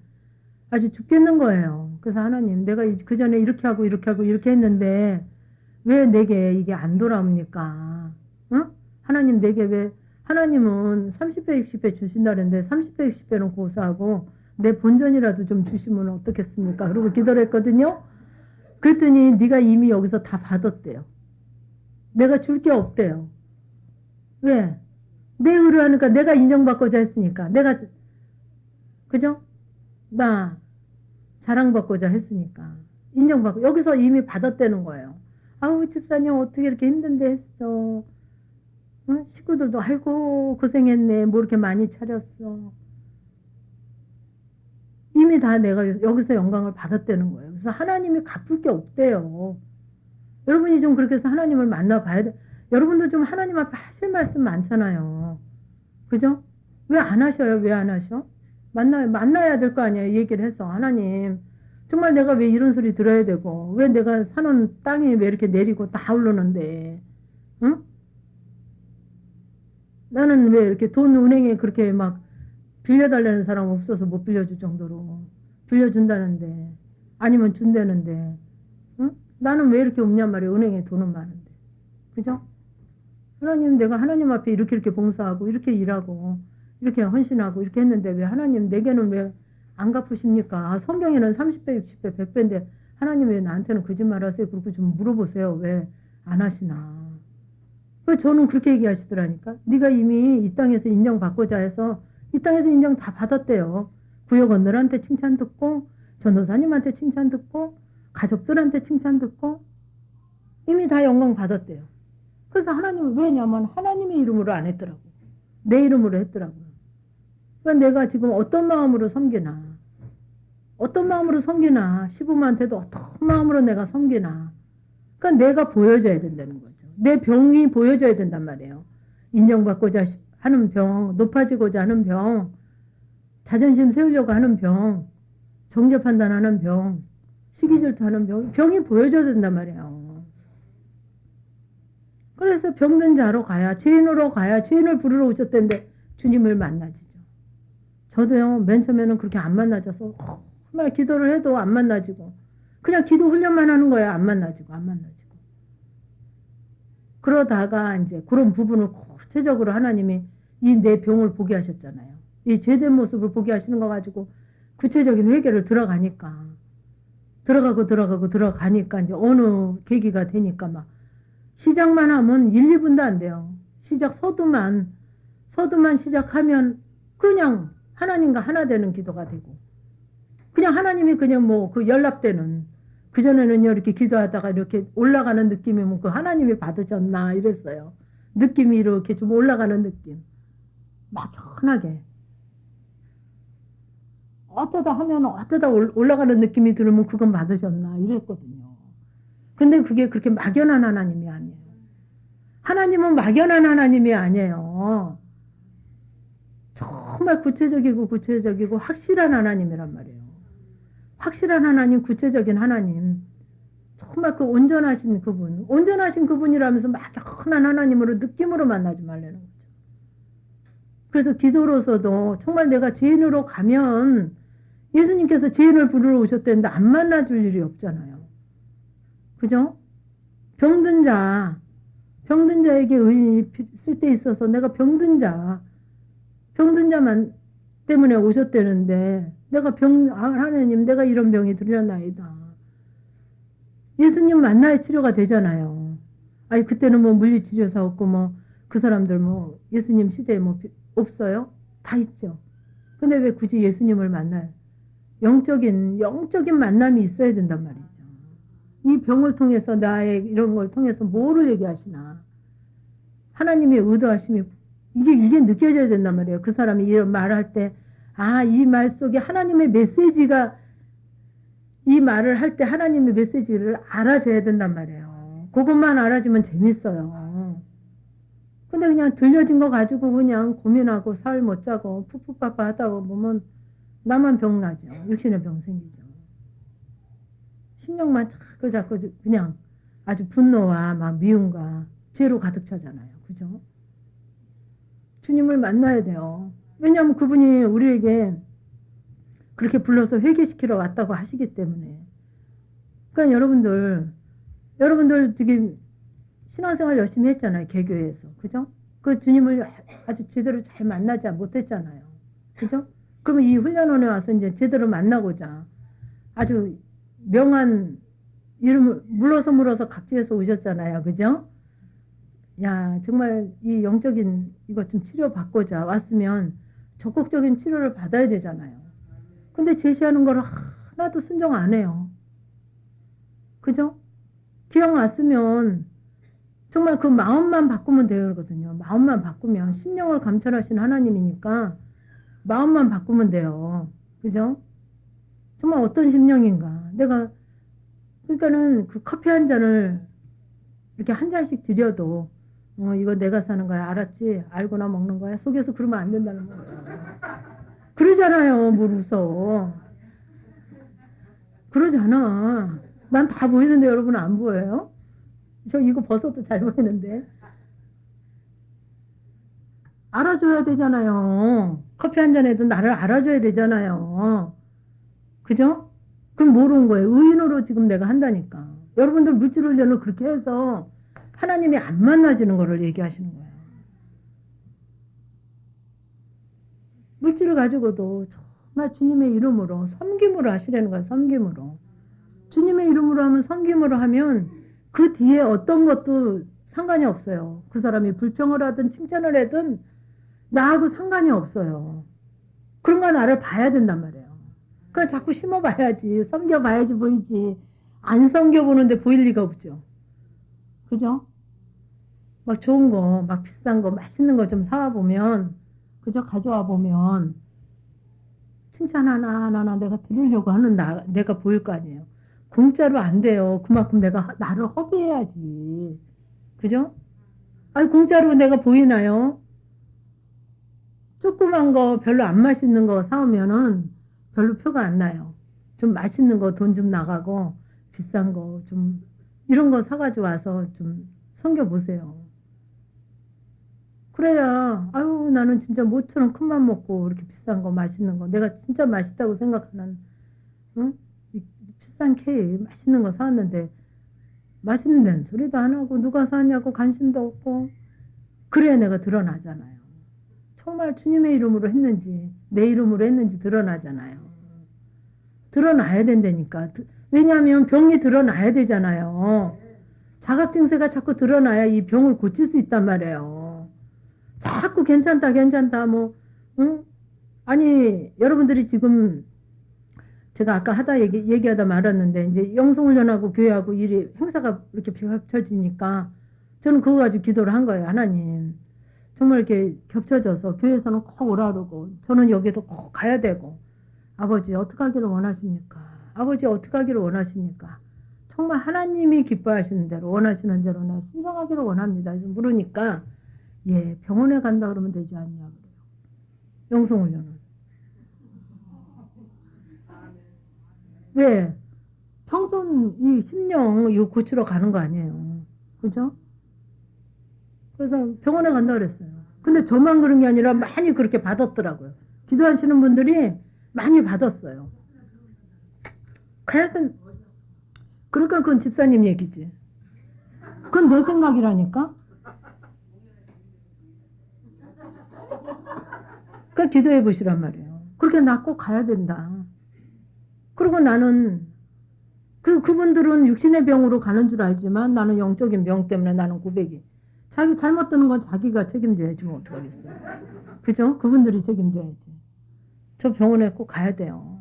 아주 죽겠는 거예요. 그래서 하나님, 내가 그 전에 이렇게 하고, 이렇게 하고, 이렇게 했는데, 왜 내게 이게 안 돌아옵니까? 응? 하나님 내게 왜, 하나님은 30배, 60배 주신다 그랬는데 30배, 60배는 고사하고 내 본전이라도 좀 주시면 어떻겠습니까? 그러고 기도를 했거든요. 그랬더니 네가 이미 여기서 다 받았대요. 내가 줄 게 없대요. 왜? 내 의뢰하니까 내가 인정받고자 했으니까. 내가, 그죠? 나 자랑받고자 했으니까. 인정받고, 여기서 이미 받았다는 거예요. 아우, 집사님 어떻게 이렇게 힘든데 했어. 응? 식구들도 아이고 고생했네. 뭐 이렇게 많이 차렸어. 이미 다 내가 여기서 영광을 받았다는 거예요. 그래서 하나님이 갚을 게 없대요. 여러분이 좀 그렇게 해서 하나님을 만나봐야 돼. 여러분도 좀 하나님 앞에 하실 말씀 많잖아요. 그죠? 왜 안 하셔요? 왜 안 하셔? 만나야 될 거 아니에요. 얘기를 해서. 하나님, 정말 내가 왜 이런 소리 들어야 되고, 왜 내가 사는 땅이 왜 이렇게 내리고 다 오르는데, 응? 나는 왜 이렇게 돈 은행에 그렇게 막 빌려달라는 사람 없어서 못 빌려줄 정도로 빌려준다는데, 아니면 준다는데, 응? 나는 왜 이렇게 없냔 말이에요. 은행에 돈은 많은데. 그죠? 하나님, 내가 하나님 앞에 이렇게 봉사하고, 이렇게 일하고, 이렇게 헌신하고, 이렇게 했는데, 왜 하나님, 내게는 왜 안 갚으십니까? 아, 성경에는 30배, 60배, 100배인데, 하나님 왜 나한테는 거짓말 하세요? 그렇게 좀 물어보세요. 왜 안 하시나? 그 저는 그렇게 얘기하시더라니까. 네가 이미 이 땅에서 인정받고자 해서, 이 땅에서 인정 다 받았대요. 구역원들한테 칭찬 듣고, 전도사님한테 칭찬 듣고, 가족들한테 칭찬 듣고, 이미 다 영광 받았대요. 그래서 하나님은 왜냐면 하나님의 이름으로 안 했더라고. 내 이름으로 했더라고요. 그러니까 내가 지금 어떤 마음으로 섬기나, 어떤 마음으로 섬기나, 시부모한테도 어떤 마음으로 내가 섬기나. 그러니까 내가 보여줘야 된다는 거죠. 내 병이 보여줘야 된단 말이에요. 인정받고자 하는 병, 높아지고자 하는 병, 자존심 세우려고 하는 병, 정죄 판단하는 병, 시기 질투하는 병, 병이 보여줘야 된단 말이에요. 그래서 병든 자로 가야, 죄인으로 가야, 죄인을 부르러 오셨던데 주님을 만나지죠. 저도요, 맨 처음에는 그렇게 안 만나져서 정말 기도를 해도 안 만나지고, 그냥 기도 훈련만 하는 거예요. 안 만나지고, 안 만나지고. 그러다가 이제 그런 부분을 구체적으로 하나님이 이 내 병을 보게 하셨잖아요. 이 죄된 모습을 보게 하시는 거 가지고 구체적인 회개를 들어가니까 이제 어느 계기가 되니까 막 시작만 하면 1, 2분도 안 돼요. 서두만 시작하면 그냥 하나님과 하나 되는 기도가 되고, 그냥 하나님이 그냥 뭐 그 연락되는, 그전에는요, 이렇게 기도하다가 이렇게 올라가는 느낌이면 그 하나님이 받으셨나 이랬어요. 느낌이 이렇게 좀 올라가는 느낌. 막연하게. 어쩌다 하면 어쩌다 올라가는 느낌이 들으면 그건 받으셨나 이랬거든요. 근데 그게 그렇게 막연한 하나님이 아니에요. 하나님은 막연한 하나님이 아니에요. 정말 구체적이고 확실한 하나님이란 말이에요. 확실한 하나님, 구체적인 하나님. 정말 그 온전하신 그분이라면서 막연한 하나님으로 느낌으로 만나지 말라는 거죠. 그래서 기도로서도 정말 내가 죄인으로 가면 예수님께서 죄인을 부르러 오셨다는데 안 만나줄 일이 없잖아요. 그죠? 병든 자에게 의인이 있을 때 있어서 내가 병든 자만 때문에 오셨다는데 내가 하나님 내가 이런 병이 들려나이다. 예수님 만나야 치료가 되잖아요. 아니 그때는 뭐 물리치료사 없고 뭐 그 사람들 뭐 예수님 시대에 뭐 없어요? 다 있죠. 근데 왜 굳이 예수님을 만나요? 영적인 만남이 있어야 된단 말이죠. 이 병을 통해서 나의 이런 걸 통해서 뭐를 얘기하시나? 하나님의 의도하심이 이게 느껴져야 된단 말이에요. 그 사람이 이런 말할 때, 이 말 속에 하나님의 메시지가 이 말을 할 때 하나님의 메시지를 알아줘야 된단 말이에요. 그것만 알아주면 재밌어요. 근데 그냥 들려진 거 가지고 그냥 고민하고 살 못 자고 푸푸빠빠 하다 보면 나만 병나죠. 육신의 병 생기죠. 신경만 자꾸 그냥 아주 분노와 막 미움과 죄로 가득 차잖아요. 그죠? 주님을 만나야 돼요. 왜냐하면 그분이 우리에게 그렇게 불러서 회개시키러 왔다고 하시기 때문에. 그러니까 여러분들 되게 신앙생활 열심히 했잖아요. 개교에서. 그죠? 그 주님을 아주 제대로 잘 만나지 못했잖아요. 그죠? 그러면 이 훈련원에 와서 이제 제대로 만나고자 아주 명한 이름을 물어서 각지에서 오셨잖아요. 그죠? 야, 정말 이 영적인 이거 좀 치료받고자 왔으면 적극적인 치료를 받아야 되잖아요. 근데 제시하는 걸 하나도 순종 안 해요. 그죠? 기왕 왔으면 정말 그 마음만 바꾸면 되거든요. 마음만 바꾸면 심령을 감찰하신 하나님이니까 마음만 바꾸면 돼요. 그죠? 정말 어떤 심령인가. 그러니까는 그 커피 한 잔을 이렇게 한 잔씩 드려도 이거 내가 사는 거야. 알았지? 알고나 먹는 거야. 속에서 그러면 안 된다는 거예요. 그러잖아요. 뭘 웃어. 그러잖아. 난 다 보이는데 여러분은 안 보여요? 저 이거 벗어도 잘 보이는데. 알아줘야 되잖아요. 커피 한 잔에도 나를 알아줘야 되잖아요. 그죠? 그럼 모르는 거예요. 의인으로 지금 내가 한다니까. 여러분들 물질 훈련을 그렇게 해서 하나님이 안 만나지는 거를 얘기하시는 거예요. 물질을 가지고도 정말 주님의 이름으로 섬김으로 하시라는 거예요. 섬김으로. 주님의 이름으로 하면 섬김으로 하면 그 뒤에 어떤 것도 상관이 없어요. 그 사람이 불평을 하든 칭찬을 하든 나하고 상관이 없어요. 그런 거 나를 봐야 된단 말이에요. 그냥 자꾸 심어봐야지. 섬겨봐야지 보이지. 안 섬겨보는데 보일 리가 없죠. 그죠? 막 좋은 거, 막 비싼 거, 맛있는 거 좀 사와보면, 그죠? 가져와 보면, 칭찬 하나하나 내가 들으려고 하는 내가 보일 거 아니에요. 공짜로 안 돼요. 그만큼 나를 허비해야지. 그죠? 아니, 공짜로 내가 보이나요? 조그만 거, 별로 안 맛있는 거 사오면은 별로 표가 안 나요. 좀 맛있는 거 돈 좀 나가고, 비싼 거 좀, 이런 거 사가지고 와서 좀 섬겨보세요. 그래야, 아유, 나는 진짜 모처럼 큰맘 먹고, 이렇게 비싼 거, 맛있는 거, 내가 진짜 맛있다고 생각하는, 응? 비싼 케이크, 맛있는 거 사왔는데, 맛있는 데는 소리도 안 하고, 누가 사냐고 관심도 없고, 그래야 내가 드러나잖아요. 정말 주님의 이름으로 했는지, 내 이름으로 했는지 드러나잖아요. 드러나야 된다니까. 왜냐하면 병이 드러나야 되잖아요. 자각 증세가 자꾸 드러나야 이 병을 고칠 수 있단 말이에요. 자꾸 괜찮다, 뭐, 응? 아니, 여러분들이 지금 제가 아까 얘기하다 말았는데, 이제 영성훈련하고 교회하고 일이, 행사가 이렇게 겹쳐지니까 저는 그거 가지고 기도를 한 거예요. 하나님. 정말 이렇게 겹쳐져서 교회에서는 꼭 오라 그러고, 저는 여기서 꼭 가야 되고, 아버지 어떻게 하기를 원하십니까? 아버지 어떻게 하기를 원하십니까? 정말 하나님이 기뻐하시는 대로 원하시는 대로 나 순종하기를 원합니다. 그래서 물으니까 예, 병원에 간다 그러면 되지 않냐 그래요. 영성훈련은. 왜? 평생 이 심령 이거 고치러 가는 거 아니에요. 그죠? 그래서 병원에 간다 그랬어요. 근데 저만 그런 게 아니라 많이 그렇게 받았더라고요. 기도하시는 분들이 많이 받았어요. 하여튼 그러니까 그건 집사님 얘기지. 그건 내 생각이라니까. 그러니까 기도해 보시란 말이에요. 그렇게 나 꼭 가야 된다. 그리고 나는 그분들은 육신의 병으로 가는 줄 알지만 나는 영적인 병 때문에 나는 고백이. 자기 잘못 드는 건 자기가 책임져야지 뭐 어떡하겠어요. 그죠? 그분들이 책임져야지. 저 병원에 꼭 가야 돼요.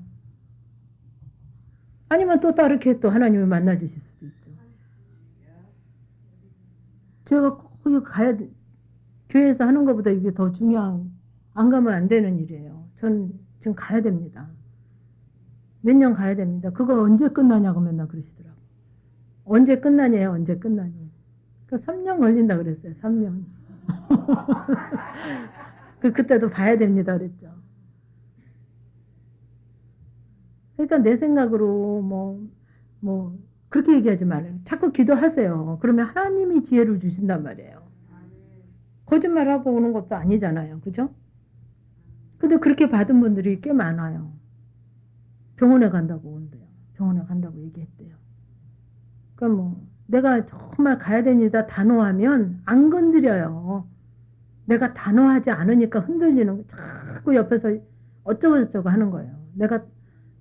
아니면 또 다르게 또 하나님을 만나 주실 수도 있죠. 제가 꼭 거기 가야 돼. 교회에서 하는 것보다 이게 더 중요한, 안 가면 안 되는 일이에요. 전 지금 가야 됩니다. 몇 년 가야 됩니다. 그거 언제 끝나냐고 맨날 그러시더라고요. 언제 끝나냐요? 언제 끝나니? 그 3년 걸린다 그랬어요. 3년. 그때도 봐야 됩니다 그랬죠. 그러니까 내 생각으로 그렇게 얘기하지 말아요. 자꾸 기도하세요. 그러면 하나님이 지혜를 주신단 말이에요. 거짓말하고 오는 것도 아니잖아요. 그죠? 근데 그렇게 받은 분들이 꽤 많아요. 병원에 간다고 온대요. 병원에 간다고 얘기했대요. 그러니까 내가 정말 가야 됩니다 단호하면 안 건드려요. 내가 단호하지 않으니까 흔들리는 거 자꾸 옆에서 어쩌고 저쩌고 하는 거예요. 내가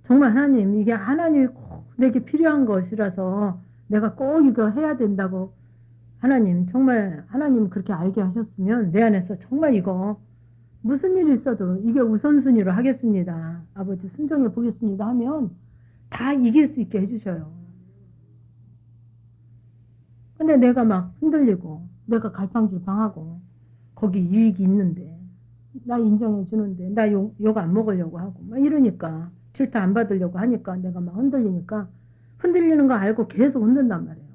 정말 하나님, 이게 하나님이 꼭 내게 필요한 것이라서 내가 꼭 이거 해야 된다고 하나님, 정말 하나님 그렇게 알게 하셨으면 내 안에서 정말 이거 무슨 일이 있어도 이게 우선순위로 하겠습니다. 아버지 순종해 보겠습니다 하면 다 이길 수 있게 해주셔요. 근데 내가 막 흔들리고 내가 갈팡질팡하고 거기 유익이 있는데 나 인정해 주는데 나 욕 안 먹으려고 하고 막 이러니까 질타 안 받으려고 하니까 내가 막 흔들리니까 흔들리는 거 알고 계속 흔든단 말이에요.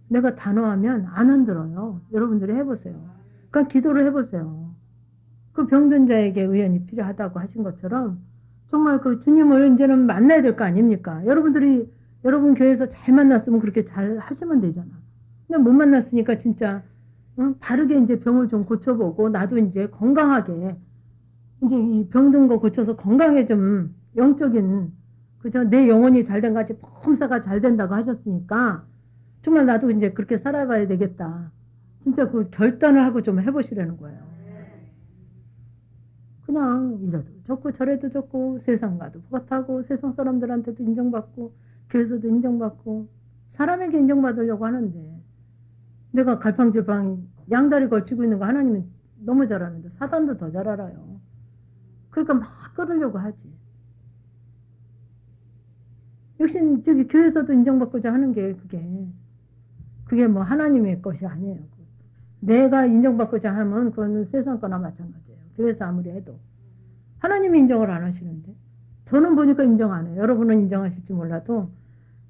내가 단호하면 안 흔들어요. 여러분들이 해보세요. 그러니까 기도를 해보세요. 그 병든 자에게 의원이 필요하다고 하신 것처럼 정말 그 주님을 이제는 만나야 될 거 아닙니까? 여러분들이 여러분 교회에서 잘 만났으면 그렇게 잘 하시면 되잖아. 근데 못 만났으니까 진짜 바르게 이제 병을 좀 고쳐보고 나도 이제 건강하게 이제 이 병든 거 고쳐서 건강에 좀 영적인 그죠? 내 영혼이 잘된 같이 범사가 잘 된다고 하셨으니까 정말 나도 이제 그렇게 살아가야 되겠다. 진짜 그 결단을 하고 좀 해보시라는 거예요. 그냥 이래도 좋고 저래도 좋고 세상 가도 똑같하고 세상 사람들한테도 인정받고 교회에서도 인정받고 사람에게 인정받으려고 하는데 내가 갈팡질팡 양다리 걸치고 있는 거 하나님은 너무 잘 아는데 사단도 더 잘 알아요. 그러니까 막 끌으려고 하지. 역시 저기 교회에서도 인정받고자 하는 게 그게 뭐 하나님의 것이 아니에요. 내가 인정받고자 하면 그거는 세상 거나 마찬가지예요. 교회에서 아무리 해도 하나님이 인정을 안 하시는데 저는 보니까 인정 안 해요. 여러분은 인정하실지 몰라도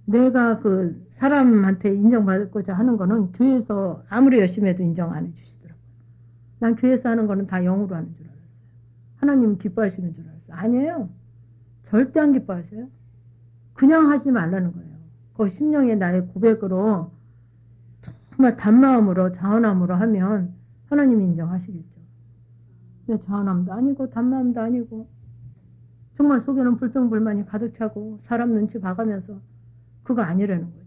내가 그 사람한테 인정받고자 하는 거는 교회에서 아무리 열심히 해도 인정 안 해주시더라고요. 난 교회에서 하는 거는 다 영으로 하는 줄 알았어요. 하나님 기뻐하시는 줄 알았어요. 아니에요. 절대 안 기뻐하세요. 그냥 하지 말라는 거예요. 그 심령의 나의 고백으로 정말 단마음으로 자원함으로 하면 하나님이 인정하시겠죠. 근데 자원함도 아니고 단마음도 아니고 정말 속에는 불평불만이 가득 차고 사람 눈치 봐가면서 그거 아니라는 거죠.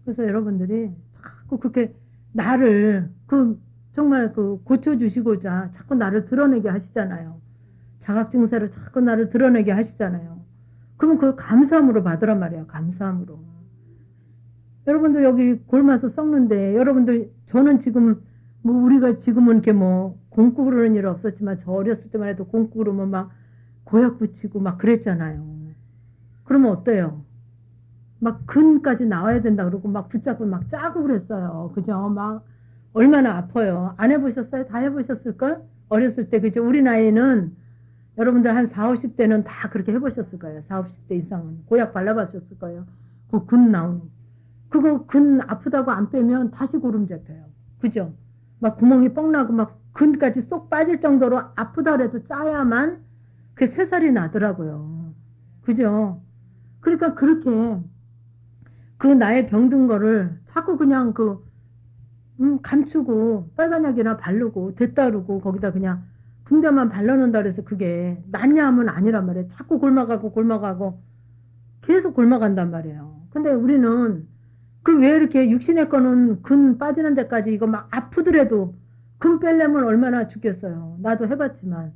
그래서 여러분들이 자꾸 그렇게 나를 정말 고쳐주시고자 자꾸 나를 드러내게 하시잖아요. 자각증세로 자꾸 나를 드러내게 하시잖아요. 그러면 그걸 감사함으로 받으란 말이에요. 감사함으로. 여러분들 여기 골마서 썩는데 여러분들 저는 지금 뭐 우리가 지금은 이렇게 뭐 공구 그러는 일 없었지만 저 어렸을 때만 해도 공구 그러면 막 고약 붙이고 막 그랬잖아요. 그러면 어때요? 막 근까지 나와야 된다 그러고 막 붙잡고 막 짜고 그랬어요. 그죠? 막 얼마나 아파요. 안 해보셨어요? 다 해보셨을걸? 어렸을 때 그죠? 우리 나이는 여러분들 한 4, 50대는 다 그렇게 해보셨을 거예요. 4, 50대 이상은 고약 발라봤었을 거예요. 그 근 나오는 그거 근 아프다고 안 빼면 다시 고름 잡혀요. 그죠? 막 구멍이 뻥 나고 막 근까지 쏙 빠질 정도로 아프다 그래도 짜야만 그 새살이 나더라고요. 그죠? 그러니까 그렇게 그 나의 병든 거를 자꾸 그냥 감추고 빨간 약이나 바르고 됐다르고 거기다 그냥 붕대만 발라놓는다 그래서 그게 낫냐 하면 아니란 말이에요. 자꾸 골마가고 골마가고 계속 골마간단 말이에요. 근데 우리는 그 왜 이렇게 육신의 거는 근 빠지는 데까지 이거 막 아프더라도 근 빼려면 얼마나 죽겠어요. 나도 해봤지만.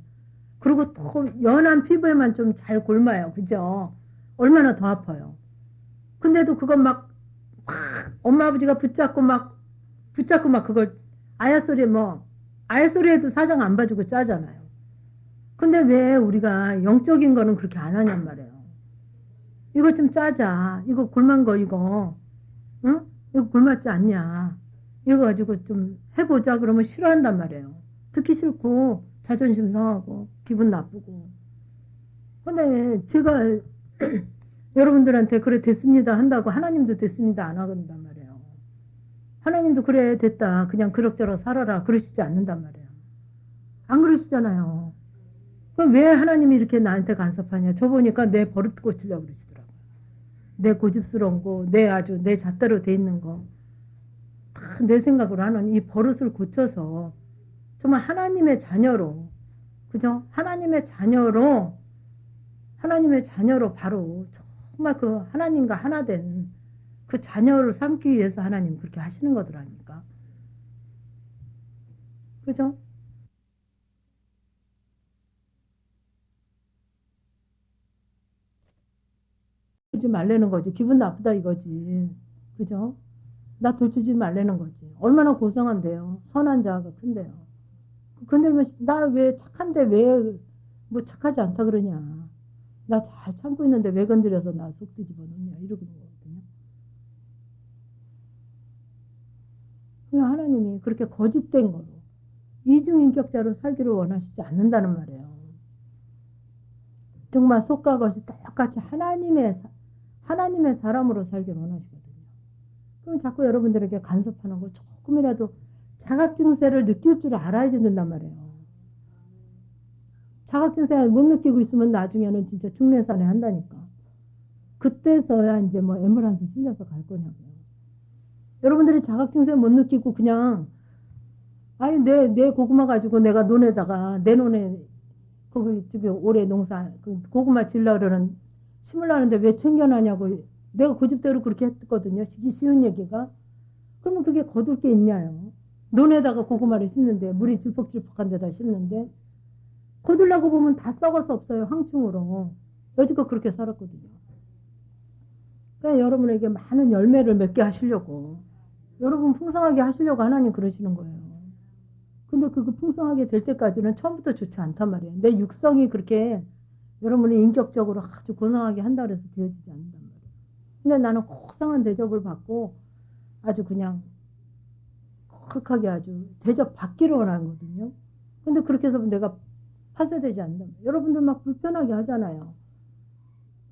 그리고 또 연한 피부에만 좀 잘 골마요. 그죠? 얼마나 더 아파요. 근데도 그거 막 엄마 아버지가 붙잡고 막 그걸 아야 소리 뭐 아야 소리에도 사정 안 봐주고 짜잖아요. 근데 왜 우리가 영적인 거는 그렇게 안 하냔 말이에요. 이거 좀 짜자. 이거 골만 거 이거. 응? 이거 골맞지 않냐. 이거 가지고 좀 해보자 그러면 싫어한단 말이에요. 듣기 싫고 자존심 상하고 기분 나쁘고. 근데 제가 여러분들한테 그래 됐습니다 한다고 하나님도 됐습니다 안 하건단 말이에요. 하나님도 그래 됐다 그냥 그럭저럭 살아라 그러시지 않는단 말이에요. 안 그러시잖아요. 그럼 왜 하나님이 이렇게 나한테 간섭하냐. 저 보니까 내 버릇 고치려고 그러시더라고요. 내 고집스러운 거, 내 아주 내 잣대로 돼 있는 거. 다 내 생각으로 하는 이 버릇을 고쳐서 정말 하나님의 자녀로, 그죠? 하나님의 자녀로 바로 정말 그 하나님과 하나 된 그 자녀를 삼기 위해서 하나님 그렇게 하시는 거더라니까. 그죠? 주지 말라는 거지. 기분 나쁘다 이거지. 그죠? 나 돈 주지 말라는 거지. 얼마나 고상한데요. 선한 자가 큰데요. 근데 나 왜 착한데 왜 뭐 착하지 않다 그러냐. 나 잘 참고 있는데 왜 건드려서 나 속 뒤집어 놓냐. 이러고 있는 거거든요. 그냥 하나님이 그렇게 거짓된 거로 이중인격자로 살기를 원하시지 않는다는 말이에요. 정말 속과 것이 똑같이 하나님의 사람으로 살기를 원하시거든요. 그럼 자꾸 여러분들에게 간섭하는 거 조금이라도 자각증세를 느낄 줄 알아야 된단 말이에요. 자각증세를 못 느끼고 있으면 나중에는 진짜 중내산에 한다니까. 그때서야 이제 뭐 에메랄드 실려서 갈 거냐고요. 여러분들이 자각증세 못 느끼고 그냥 아니 내 고구마 가지고 내가 논에다가 내 논에 거기 집에 올해 농사 그 고구마 질러려는 심으려는데 왜 챙겨나냐고 내가 고집대로 그렇게 했거든요. 쉬운 얘기가. 그러면 그게 거둘 게 있냐요. 논에다가 고구마를 심는데 물이 질퍽질퍽한 데다 심는데 거둘라고 보면 다 썩어서 없어요. 황충으로. 여지껏 그렇게 살았거든요. 그러니까 여러분에게 많은 열매를 맺게 하시려고 여러분 풍성하게 하시려고 하나님 그러시는 거예요. 근데 그거 풍성하게 될 때까지는 처음부터 좋지 않단 말이에요. 내 육성이 그렇게 여러분이 인격적으로 아주 고상하게 한다 그래서 되어지지 않는단 말이에요. 근데 나는 고상한 대접을 받고 아주 그냥 컥하게 아주 대접받기를 원하거든요. 근데 그렇게 해서 내가 파쇄되지 않는다. 여러분들 막 불편하게 하잖아요.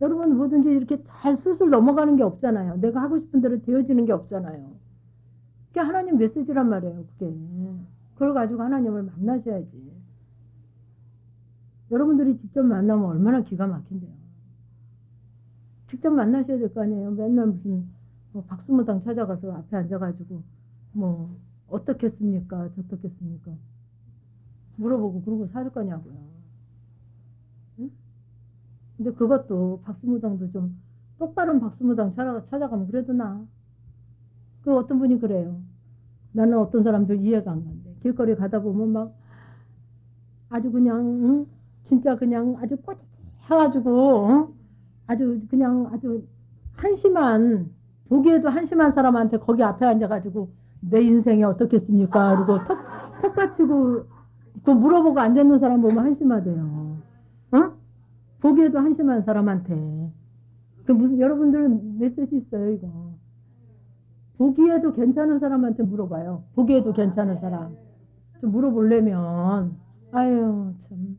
여러분 뭐든지 이렇게 잘 술술 넘어가는 게 없잖아요. 내가 하고 싶은 대로 되어지는 게 없잖아요. 그게 하나님 메시지란 말이에요. 그게. 그걸 가지고 하나님을 만나셔야지. 여러분들이 직접 만나면 얼마나 기가 막힌대요. 직접 만나셔야 될 거 아니에요. 맨날 무슨 뭐 박수무당 찾아가서 앞에 앉아가지고 뭐 어떻겠습니까? 저떻겠습니까? 물어보고 그러고 살 거냐고요. 응? 근데 그것도 박수무당도 좀 똑바른 박수무당 찾아가면 그래도 나. 그 어떤 분이 그래요. 나는 어떤 사람들 이해가 안 간대. 길거리 가다 보면 막 아주 그냥 응? 진짜 그냥 아주 꼬치해가지고 응? 아주 그냥 아주 한심한 보기에도 한심한 사람한테 거기 앞에 앉아가지고 내 인생이 어떻겠습니까? 그리고 턱 받치고 그 물어보고 앉아있는 사람 보면 한심하대요. 어? 보기에도 한심한 사람한테. 그 무슨, 여러분들 메시지 있어요, 이거. 보기에도 괜찮은 사람한테 물어봐요. 보기에도 괜찮은 사람. 좀 물어보려면, 아유, 참.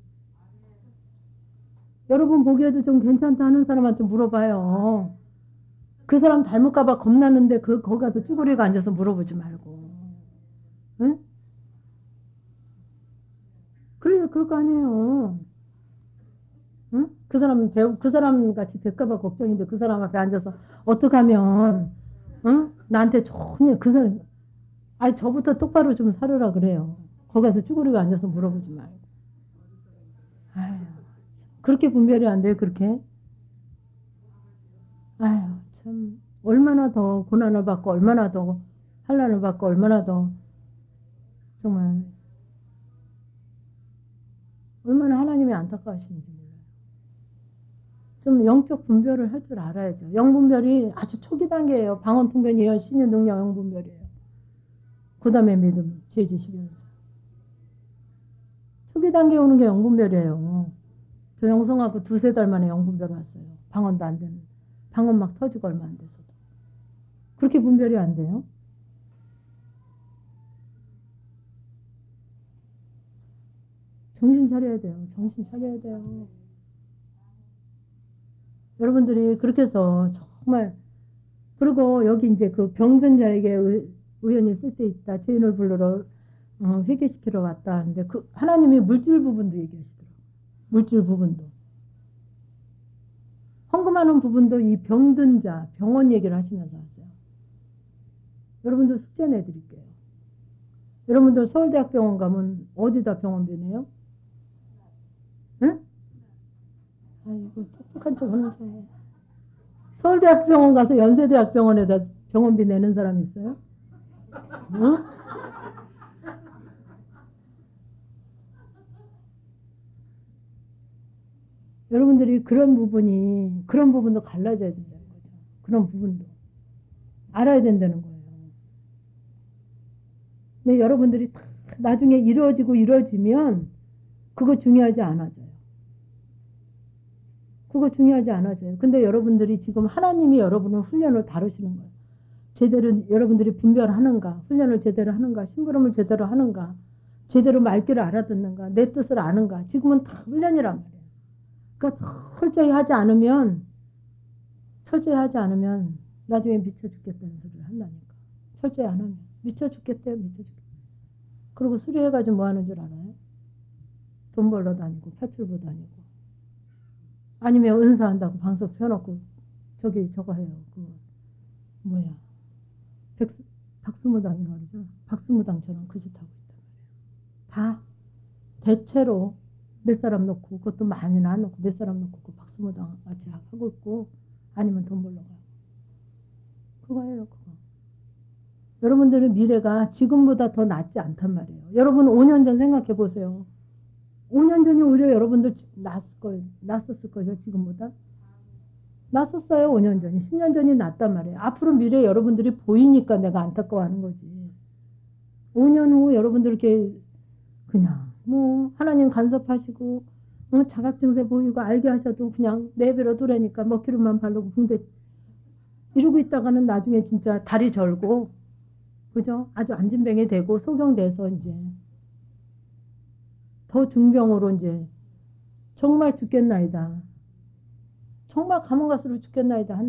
여러분 보기에도 좀 괜찮다 하는 사람한테 물어봐요. 그 사람 닮을까봐 겁나는데 거기 가서 쭈그리고 앉아서 물어보지 말고. 응? 그래, 그럴 거 아니에요. 응? 그 사람 같이 될까봐 걱정인데 그 사람 앞에 앉아서 어떻게 하면, 응? 나한테 전혀 그 사람, 아니, 저부터 똑바로 좀 살으라 그래요. 거기 가서 쭈그리고 앉아서 물어보지 말고. 아유, 그렇게 분별이 안 돼요, 그렇게? 아유, 참, 얼마나 더 고난을 받고, 얼마나 더 환난을 받고, 얼마나 더, 정말, 얼마나 하나님이 안타까우신지 몰라요. 좀 영적 분별을 할 줄 알아야죠. 영분별이 아주 초기 단계예요. 방언통변이에요. 신의 능력 영분별이에요. 그 다음에 믿음, 죄지시면서. 초기 단계에 오는 게 영분별이에요. 저 영성하고 두세 달 만에 영분별 왔어요. 방언도 안 되는. 방언 막 터지고 얼마 안 돼서도. 그렇게 분별이 안 돼요? 정신 차려야 돼요. 정신 차려야 돼요. 여러분들이 그렇게 해서 정말, 그리고 여기 이제 그 병든 자에게 의원이 쓸 때 있다. 죄인을 불러러 회개시키러 왔다 하는데 그 하나님이 물질 부분도 얘기하시더라고요. 물질 부분도. 헌금하는 부분도 이 병든 자, 병원 얘기를 하시면서 하세요. 여러분들 숙제 내드릴게요. 여러분들 서울대학병원 가면 어디다 병원비 내요? 응? 아이고, 똑똑한 척 하는 사람. 서울대학병원 가서 연세대학병원에다 병원비 내는 사람 있어요? 응? 여러분들이 그런 부분도 갈라져야 된다는 거죠. 그런 부분도. 알아야 된다는 거예요. 근데 여러분들이 다 나중에 이루어지면 그거 중요하지 않아져요. 그거 중요하지 않아져요. 근데 여러분들이 지금 하나님이 여러분을 훈련을 다루시는 거예요. 제대로 여러분들이 분별하는가, 훈련을 제대로 하는가, 심부름을 제대로 하는가, 제대로 말귀를 알아듣는가, 내 뜻을 아는가. 지금은 다 훈련이란 말이에요. 그러니까 철저히 하지 않으면 나중에 미쳐 죽겠다는 소리를 한다니까. 철저히 안 하면 미쳐 죽겠대요, 미쳐 죽겠대. 그리고 수리해가지고 뭐 하는 줄 알아요? 돈 벌러 다니고 파출부 다니고 아니면 은사한다고 방석 펴놓고 저기 저거 해요. 그 뭐야 백, 박수무당이라고 그러죠. 박수무당처럼 그 짓 하고 있단 말이에요. 다 대체로 몇 사람 놓고 그것도 많이는 안 놓고 몇 사람 놓고 그 박수무당 같이 하고 있고 아니면 돈 벌러 가요. 그거예요, 그거. 여러분들의 미래가 지금보다 더 낫지 않단 말이에요. 여러분 5년 전 생각해 보세요. 5년 전이 오히려 여러분들 낫었을 거죠, 지금보다. 낫었어요, 5년 전이. 10년 전이 낫단 말이에요. 앞으로 미래 여러분들이 보이니까 내가 안타까워하는 거지. 5년 후 여러분들 이렇게 그냥 뭐 하나님 간섭하시고 자각증세 보이고 알게 하셔도 그냥 내버려 두라니까 먹기름만 바르고 붕대 이러고 있다가는 나중에 진짜 다리 절고 그죠? 아주 안진뱅이 되고 소경돼서 이제 더 중병으로 이제 정말 죽겠나이다. 정말 감옥 갔으로 죽겠나이다.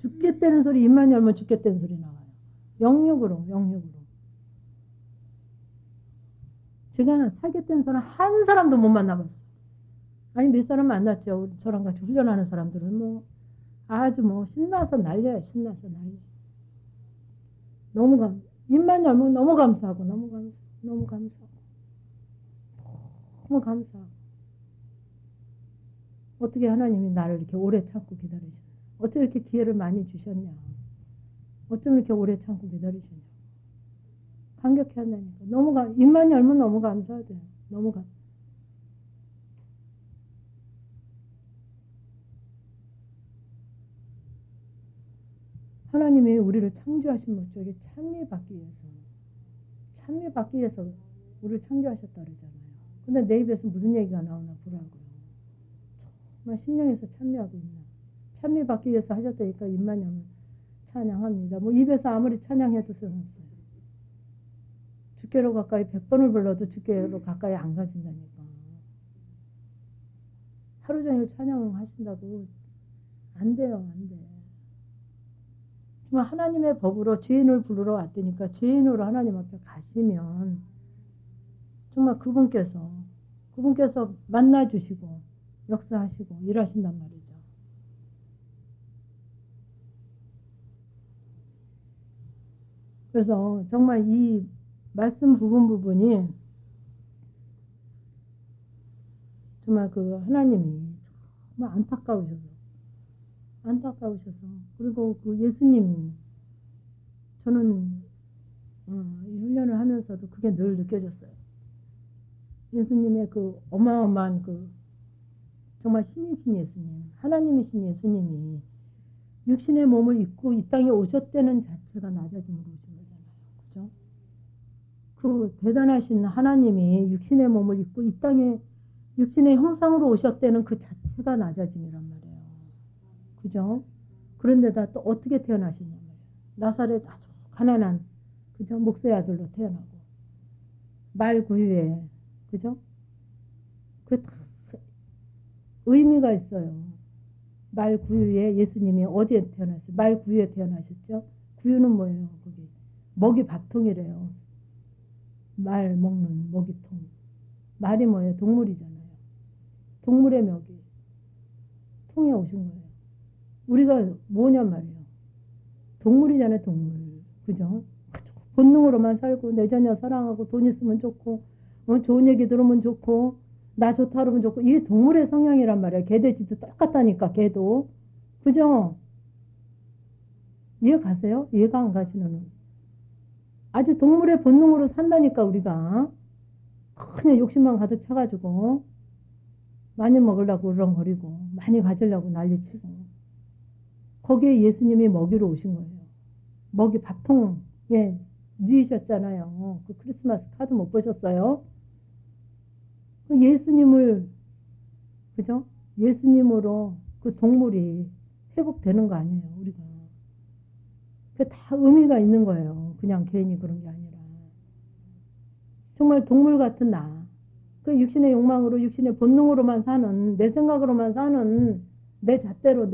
죽겠다는 소리 입만 열면 죽겠다는 소리 나와요. 영육으로. 제가 살겠다는 사람 한 사람도 못 만나봤어요. 아니 몇 사람 만났죠. 저랑 같이 훈련하는 사람들은 뭐 아주 뭐 신나서 난리야. 신나서 난리. 입만 열면 너무 감사하고 너무 감사하고 어떻게 하나님이 나를 이렇게 오래 참고 기다리셨냐. 어떻게 이렇게 기회를 많이 주셨냐. 어쩜 이렇게 오래 참고 기다리셨냐. 감격해 한다니까. 입만 열면 너무 감사하대요. 너무 하나님이 우리를 창조하신 목적이 찬미받기 위해서. 찬미받기 위해서 우리를 창조하셨다 그러잖아요. 근데 내 입에서 무슨 얘기가 나오나 보라고요. 정말 심령에서 찬미하고 있나. 찬미받기 위해서 하셨다니까 입만 열면 찬양합니다. 뭐 입에서 아무리 찬양해도 소용없어요. 주께로 가까이 100번을 불러도 주께로 가까이 안 가진다니까. 하루 종일 찬양하신다고 안 돼요. 안 돼. 정말 하나님의 법으로 죄인을 부르러 왔으니까 죄인으로 하나님 앞에 가시면 정말 그분께서 만나주시고 역사하시고 일하신단 말이죠. 그래서 정말 이 말씀 부분이 정말 그 하나님이 정말 안타까우셔서 그리고 그 예수님 저는 이 훈련을 하면서도 그게 늘 느껴졌어요. 예수님의 그 어마어마한 그 정말 신이신 예수님, 하나님이신 예수님이 육신의 몸을 입고 이 땅에 오셨다는 자체가 낮아짐으로 오신 거잖아요. 그죠? 그 대단하신 하나님이 육신의 몸을 입고 이 땅에 육신의 형상으로 오셨다는 그 자체가 낮아짐이란 말이에요. 그죠? 그런데다 또 어떻게 태어나셨냐 말이에요. 나사렛 아주 가난한, 그죠? 목수의 아들로 태어나고, 말 구유에, 그죠? 그 다 의미가 있어요. 말 구유에 예수님이 어디에 태어났어요? 말 구유에 태어나셨죠? 구유는 뭐예요? 거기 먹이 밥통이래요. 말 먹는 먹이통. 말이 뭐예요? 동물이잖아요. 동물의 먹이. 통에 오신 거예요. 우리가 뭐냔 말이에요. 동물이잖아요, 동물. 그죠? 본능으로만 살고, 내 자녀 사랑하고, 돈 있으면 좋고, 좋은 얘기 들으면 좋고, 나 좋다 그러면 좋고, 이게 동물의 성향이란 말이에요. 개돼지도 똑같다니까, 개도. 그죠? 이해 가세요? 이해가 안 가시는. 아주 동물의 본능으로 산다니까, 우리가. 그냥 욕심만 가득 차가지고, 많이 먹으려고 우렁거리고, 많이 가지려고 난리치고. 거기에 예수님이 먹이로 오신 거예요. 먹이 밥통에 누이셨잖아요. 그 크리스마스 카드 못 보셨어요? 그 예수님을, 그죠? 예수님으로 그 동물이 회복되는 거 아니에요, 우리가. 그 다 의미가 있는 거예요. 그냥 괜히 그런 게 아니라. 정말 동물 같은 나. 그 육신의 욕망으로, 육신의 본능으로만 사는, 내 생각으로만 사는, 내 잣대로,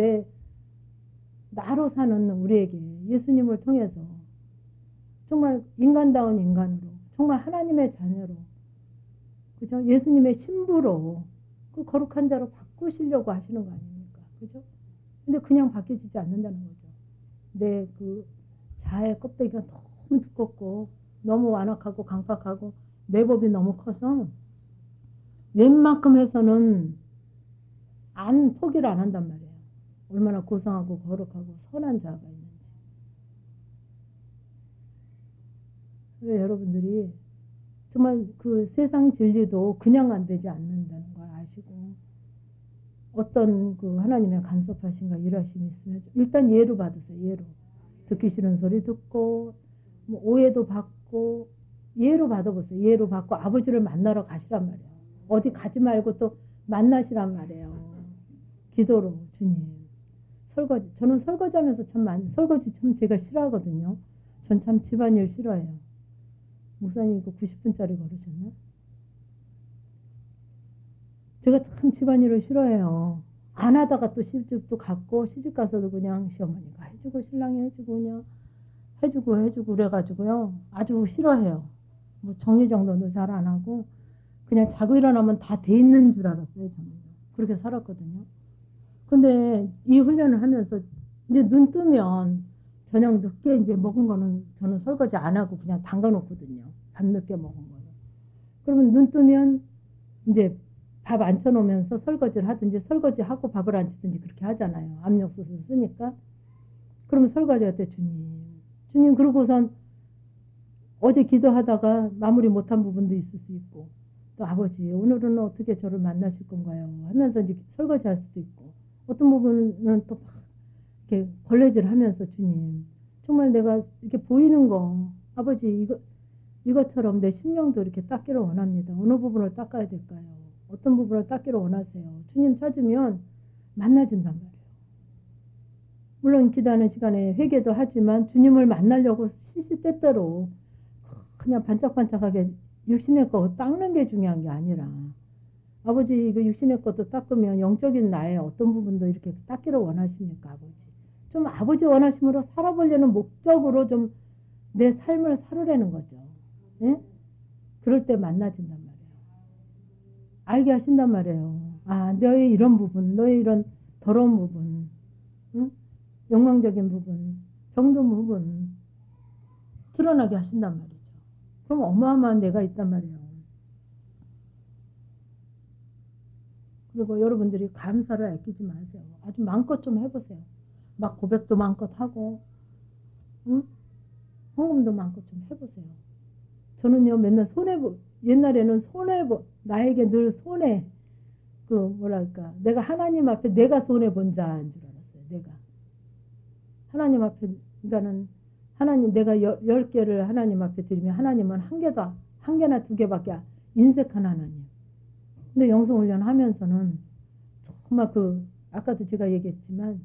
나로 사는 우리에게 예수님을 통해서 정말 인간다운 인간으로, 정말 하나님의 자녀로, 그죠? 예수님의 신부로 그 거룩한 자로 바꾸시려고 하시는 거 아닙니까? 그죠? 근데 그냥 바뀌어지지 않는다는 거죠. 내 그 자의 껍데기가 너무 두껍고, 너무 완악하고 강팍하고, 내 법이 너무 커서 웬만큼 해서는 포기를 안 한단 말이에요. 얼마나 고상하고 거룩하고 선한 자가 있는지. 그래서 여러분들이 정말 그 세상 진리도 그냥 안 되지 않는다는 걸 아시고, 어떤 그 하나님의 간섭하신가 일하심이 있으면 일단 예로 받으세요. 예로. 듣기 싫은 소리 듣고, 뭐 오해도 받고, 예로 받아보세요. 예로 받고 아버지를 만나러 가시란 말이에요. 어디 가지 말고 또 만나시란 말이에요. 기도로, 주님. 설거지. 저는 설거지 하면서 설거지 참 제가 싫어하거든요. 전 참 집안일 싫어해요. 목사님 이거 90분짜리 걸으셨나? 제가 참 집안일을 싫어해요. 안 하다가 또 시집도 갔고, 시집 가서도 그냥 시어머니가 해주고, 신랑이 해주고, 그냥 해주고 그래가지고요. 아주 싫어해요. 뭐 정리정돈도 잘 안 하고, 그냥 자고 일어나면 다 돼 있는 줄 알았어요, 저는. 그렇게 살았거든요. 근데 이 훈련을 하면서 이제 눈 뜨면 저녁 늦게 이제 먹은 거는 저는 설거지 안 하고 그냥 담가 놓거든요. 밤늦게 먹은 거는. 그러면 눈 뜨면 이제 밥 앉혀 놓으면서 설거지를 하든지 설거지하고 밥을 앉히든지 그렇게 하잖아요. 압력솥을 쓰니까. 그러면 설거지할 때 주님 그러고선 어제 기도하다가 마무리 못한 부분도 있을 수 있고, 또 아버지 오늘은 어떻게 저를 만나실 건가요? 하면서 이제 설거지할 수도 있고, 어떤 부분은 또 막 이렇게 걸레질 하면서 주님 정말 내가 이렇게 보이는 거 아버지 이거 이것처럼 내 심령도 이렇게 닦기를 원합니다. 어느 부분을 닦아야 될까요? 어떤 부분을 닦기를 원하세요? 주님 찾으면 만나진단 말이에요. 물론 기도하는 시간에 회개도 하지만 주님을 만나려고 시시때때로 그냥 반짝반짝하게 육신의 거 닦는 게 중요한 게 아니라 아버지 그 육신의 것도 닦으면 영적인 나의 어떤 부분도 이렇게 닦기를 원하십니까 아버지? 좀 아버지 원하심으로 살아보려는 목적으로 좀 내 삶을 살으려는 거죠. 예? 그럴 때 만나진단 말이에요. 알게 하신단 말이에요. 아, 너의 이런 부분, 너의 이런 더러운 부분, 응? 욕망적인 부분, 병든 부분 드러나게 하신단 말이죠. 그럼 어마어마한 내가 있단 말이에요. 그리고 여러분들이 감사를 아끼지 마세요. 아주 마음껏 좀 해보세요. 막 고백도 마음껏 하고, 응? 헌금도 마음껏 좀 해보세요. 저는요, 맨날 옛날에는 나에게 늘 뭐랄까, 내가 하나님 앞에 내가 손해본 자인 줄 알았어요, 내가. 하나님 앞에, 그러니까는, 내가 10개를 하나님 앞에 드리면 하나님은 한 개나 두 개밖에 인색한 하나님. 근데 영성훈련 하면서는 정말 아까도 제가 얘기했지만,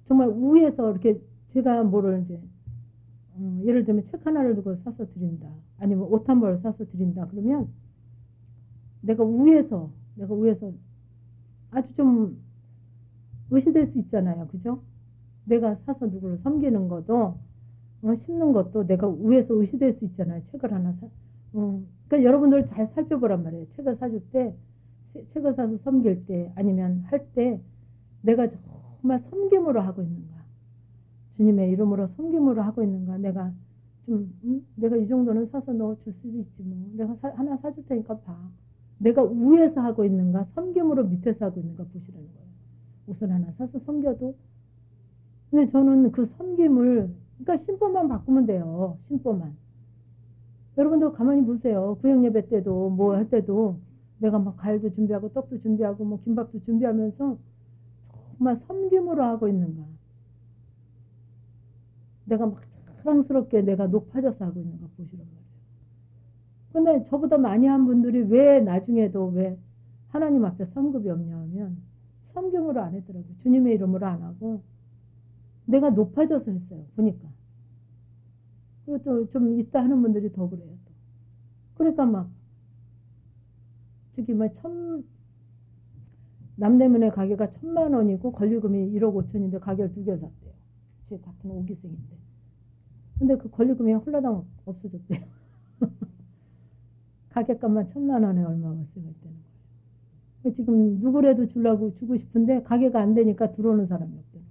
정말 위에서 이렇게 제가 뭐를 이제, 예를 들면 책 하나를 두고 사서 드린다. 아니면 옷 한 벌을 사서 드린다. 그러면 내가 위에서 아주 좀 의시될 수 있잖아요. 그죠? 내가 사서 누구를 섬기는 것도, 심는 것도 내가 위에서 의시될 수 있잖아요. 책을 하나 그러니까 여러분들 잘 살펴보란 말이에요. 책을 사서 섬길 때, 아니면 할 때, 내가 정말 섬김으로 하고 있는가. 주님의 이름으로 섬김으로 하고 있는가. 내가 이 정도는 사서 너 줄 수도 있지 뭐. 내가 하나 사줄 테니까 봐. 내가 위에서 하고 있는가, 섬김으로 밑에서 하고 있는가 보시라는 거예요. 옷을 하나 사서 섬겨도. 근데 저는 그 섬김을, 그러니까 심보만 바꾸면 돼요. 심보만. 여러분들 가만히 보세요. 구역예배 때도 뭐 할 때도 내가 막 과일도 준비하고 떡도 준비하고 뭐 김밥도 준비하면서 정말 섬김으로 하고 있는가. 내가 막 사랑스럽게 내가 높아져서 하고 있는가 보시란 말이에요. 근데 저보다 많이 한 분들이 왜 나중에도 왜 하나님 앞에 성급이 없냐 하면 섬김으로 안 했더라고요. 주님의 이름으로 안 하고 내가 높아져서 했어요. 보니까. 그리고 또 좀 있다 하는 분들이 더 그래요. 또. 그러니까 막 저기 뭐 남대문의 가게가 1,000,000원이고 권리금이 1억 5천인데 가게를 2개 샀대요. 제 같은 5기생인데. 근데 그 권리금이 홀라당 없어졌대요. 가게값만 1,000,000원에 얼마가 쓰고 있다는 거예요. 지금 누구라도 주고 싶은데 가게가 안 되니까 들어오는 사람이 없다는 거예요.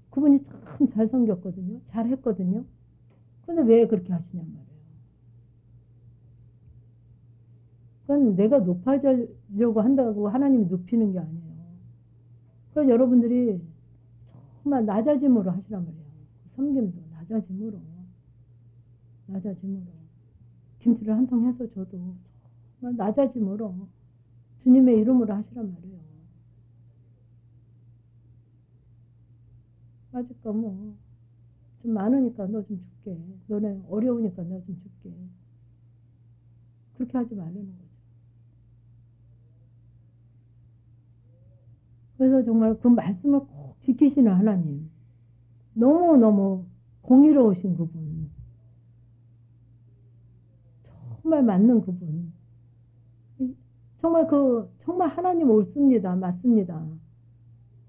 그분이 참 잘 섬겼거든요. 잘 했거든요. 근데 왜 그렇게 하시냔 말이에요. 그건 내가 높아지려고 한다고 하나님이 높이는 게 아니에요. 그래서 여러분들이 정말 낮아짐으로 하시란 말이에요. 섬김도 낮아짐으로. 김치를 한 통 해서 줘도 정말 낮아짐으로 주님의 이름으로 하시란 말이에요. 빠질까 뭐. 좀 많으니까 너 좀 줄게. 너네 어려우니까 내가 좀 줄게. 그렇게 하지 말라는 거죠. 그래서 정말 그 말씀을 꼭 지키시는 하나님. 너무너무 공의로우신 그분. 정말 맞는 그분. 정말 하나님 옳습니다. 맞습니다.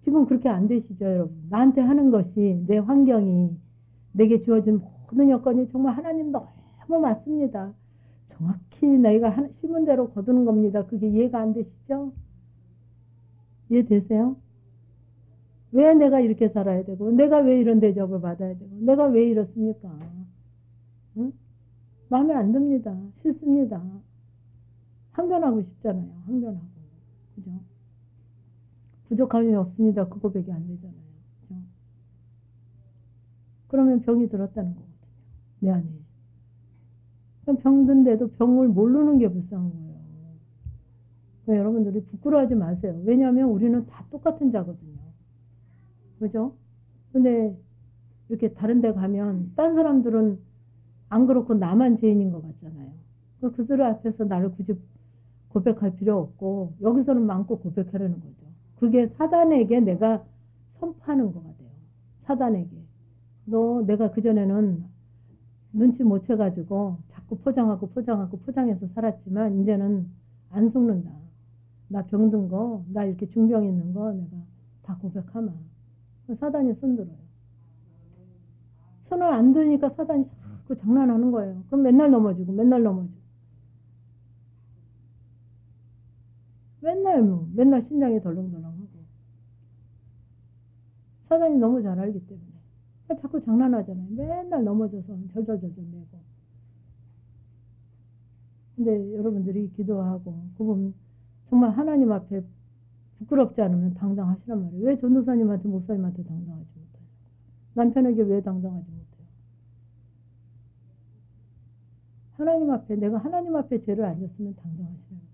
지금 그렇게 안 되시죠, 여러분? 나한테 하는 것이, 내 환경이, 내게 주어진 모든 여건이 정말 하나님 너무 맞습니다. 정확히 내가 심은 대로 거두는 겁니다. 그게 이해가 안 되시죠? 이해되세요? 왜 내가 이렇게 살아야 되고, 내가 왜 이런 대접을 받아야 되고, 내가 왜 이렇습니까? 응? 마음에 안 듭니다. 싫습니다. 항변하고 싶잖아요. 항변하고. 그죠? 부족함이 없습니다. 그 고백이 안 되잖아요. 그죠? 그러면 병이 들었다는 거거든요. 내 안에. 그럼 병든데도 병을 모르는 게 불쌍한 거예요. 그러니까 여러분들이 부끄러워하지 마세요. 왜냐하면 우리는 다 똑같은 자거든요. 그죠? 근데 이렇게 다른 데 가면 딴 사람들은 안 그렇고 나만 죄인인 것 같잖아요. 그들 앞에서 나를 굳이 고백할 필요 없고 여기서는 마음껏 고백하려는 거죠. 그게 사단에게 내가 선포하는 거가 돼요. 사단에게. 너 내가 그전에는 눈치 못 채가지고 자꾸 포장하고 포장하고 포장해서 살았지만 이제는 안 속는다. 나 병든 거, 나 이렇게 중병 있는 거 내가 다 고백하마. 사단이 손들어요. 손을 안 들으니까 사단이 자꾸 장난하는 거예요. 그럼 맨날 넘어지고 맨날 넘어지고 맨날 심장이 덜렁덜렁하고 사단이 너무 잘 알기 때문에 자꾸 장난하잖아요. 맨날 넘어져서 절절절절 내고. 근데 여러분들이 기도하고 그분 정말 하나님 앞에 부끄럽지 않으면 당당하시란 말이에요. 왜 전도사님한테 목사님한테 당당하지 못해요? 남편에게 왜 당당하지 못해요? 하나님 앞에 내가 하나님 앞에 죄를 안 졌으면 당당하시라는 거예요.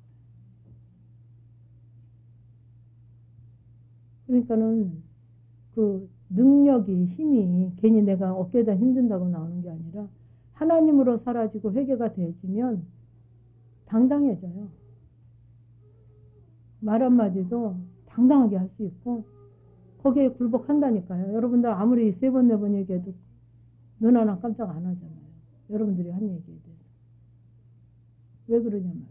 그러니까는 그 능력이 힘이 괜히 내가 어깨에다 힘든다고 나오는 게 아니라 하나님으로 사라지고 회개가 되어지면 당당해져요. 말 한마디도 당당하게 할 수 있고 거기에 굴복한다니까요. 여러분들 아무리 세 번, 네 번 얘기해도 눈 하나 깜짝 안 하잖아요. 여러분들이 한 얘기에 대해서. 왜 그러냐 말이에요.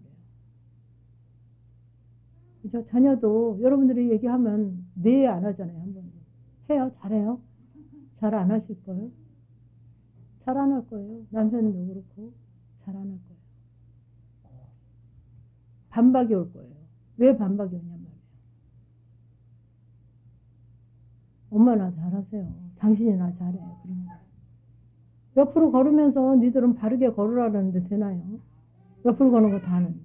저 자녀도 여러분들이 얘기하면 네 안 하잖아요. 한 번도. 해요? 잘해요? 잘 안 하실 거예요? 잘 안 할 거예요. 남편도 그렇고 잘 안 할 거예요. 반박이 올 거예요. 왜 반박이 오냐 말이에요. 엄마나 잘하세요. 당신이나 잘해. 그런 거. 옆으로 걸으면서 니들은 바르게 걸으라는데 되나요? 옆으로 거는 거 다 아는데.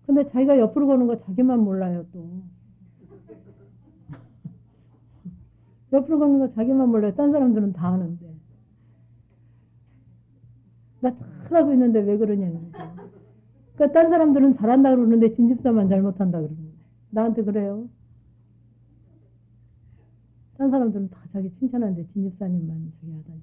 근데 자기가 옆으로 거는 거 자기만 몰라요 또. 옆으로 거는 거 자기만 몰라요. 딴 사람들은 다 아는데. 나 잘하고 있는데 왜 그러냐는 거죠. 그러니까 딴 사람들은 잘한다 그러는데 진집사만 잘못한다 그러는데. 나한테 그래요. 딴 사람들은 다 자기 칭찬하는데 진집사님만 저기 하던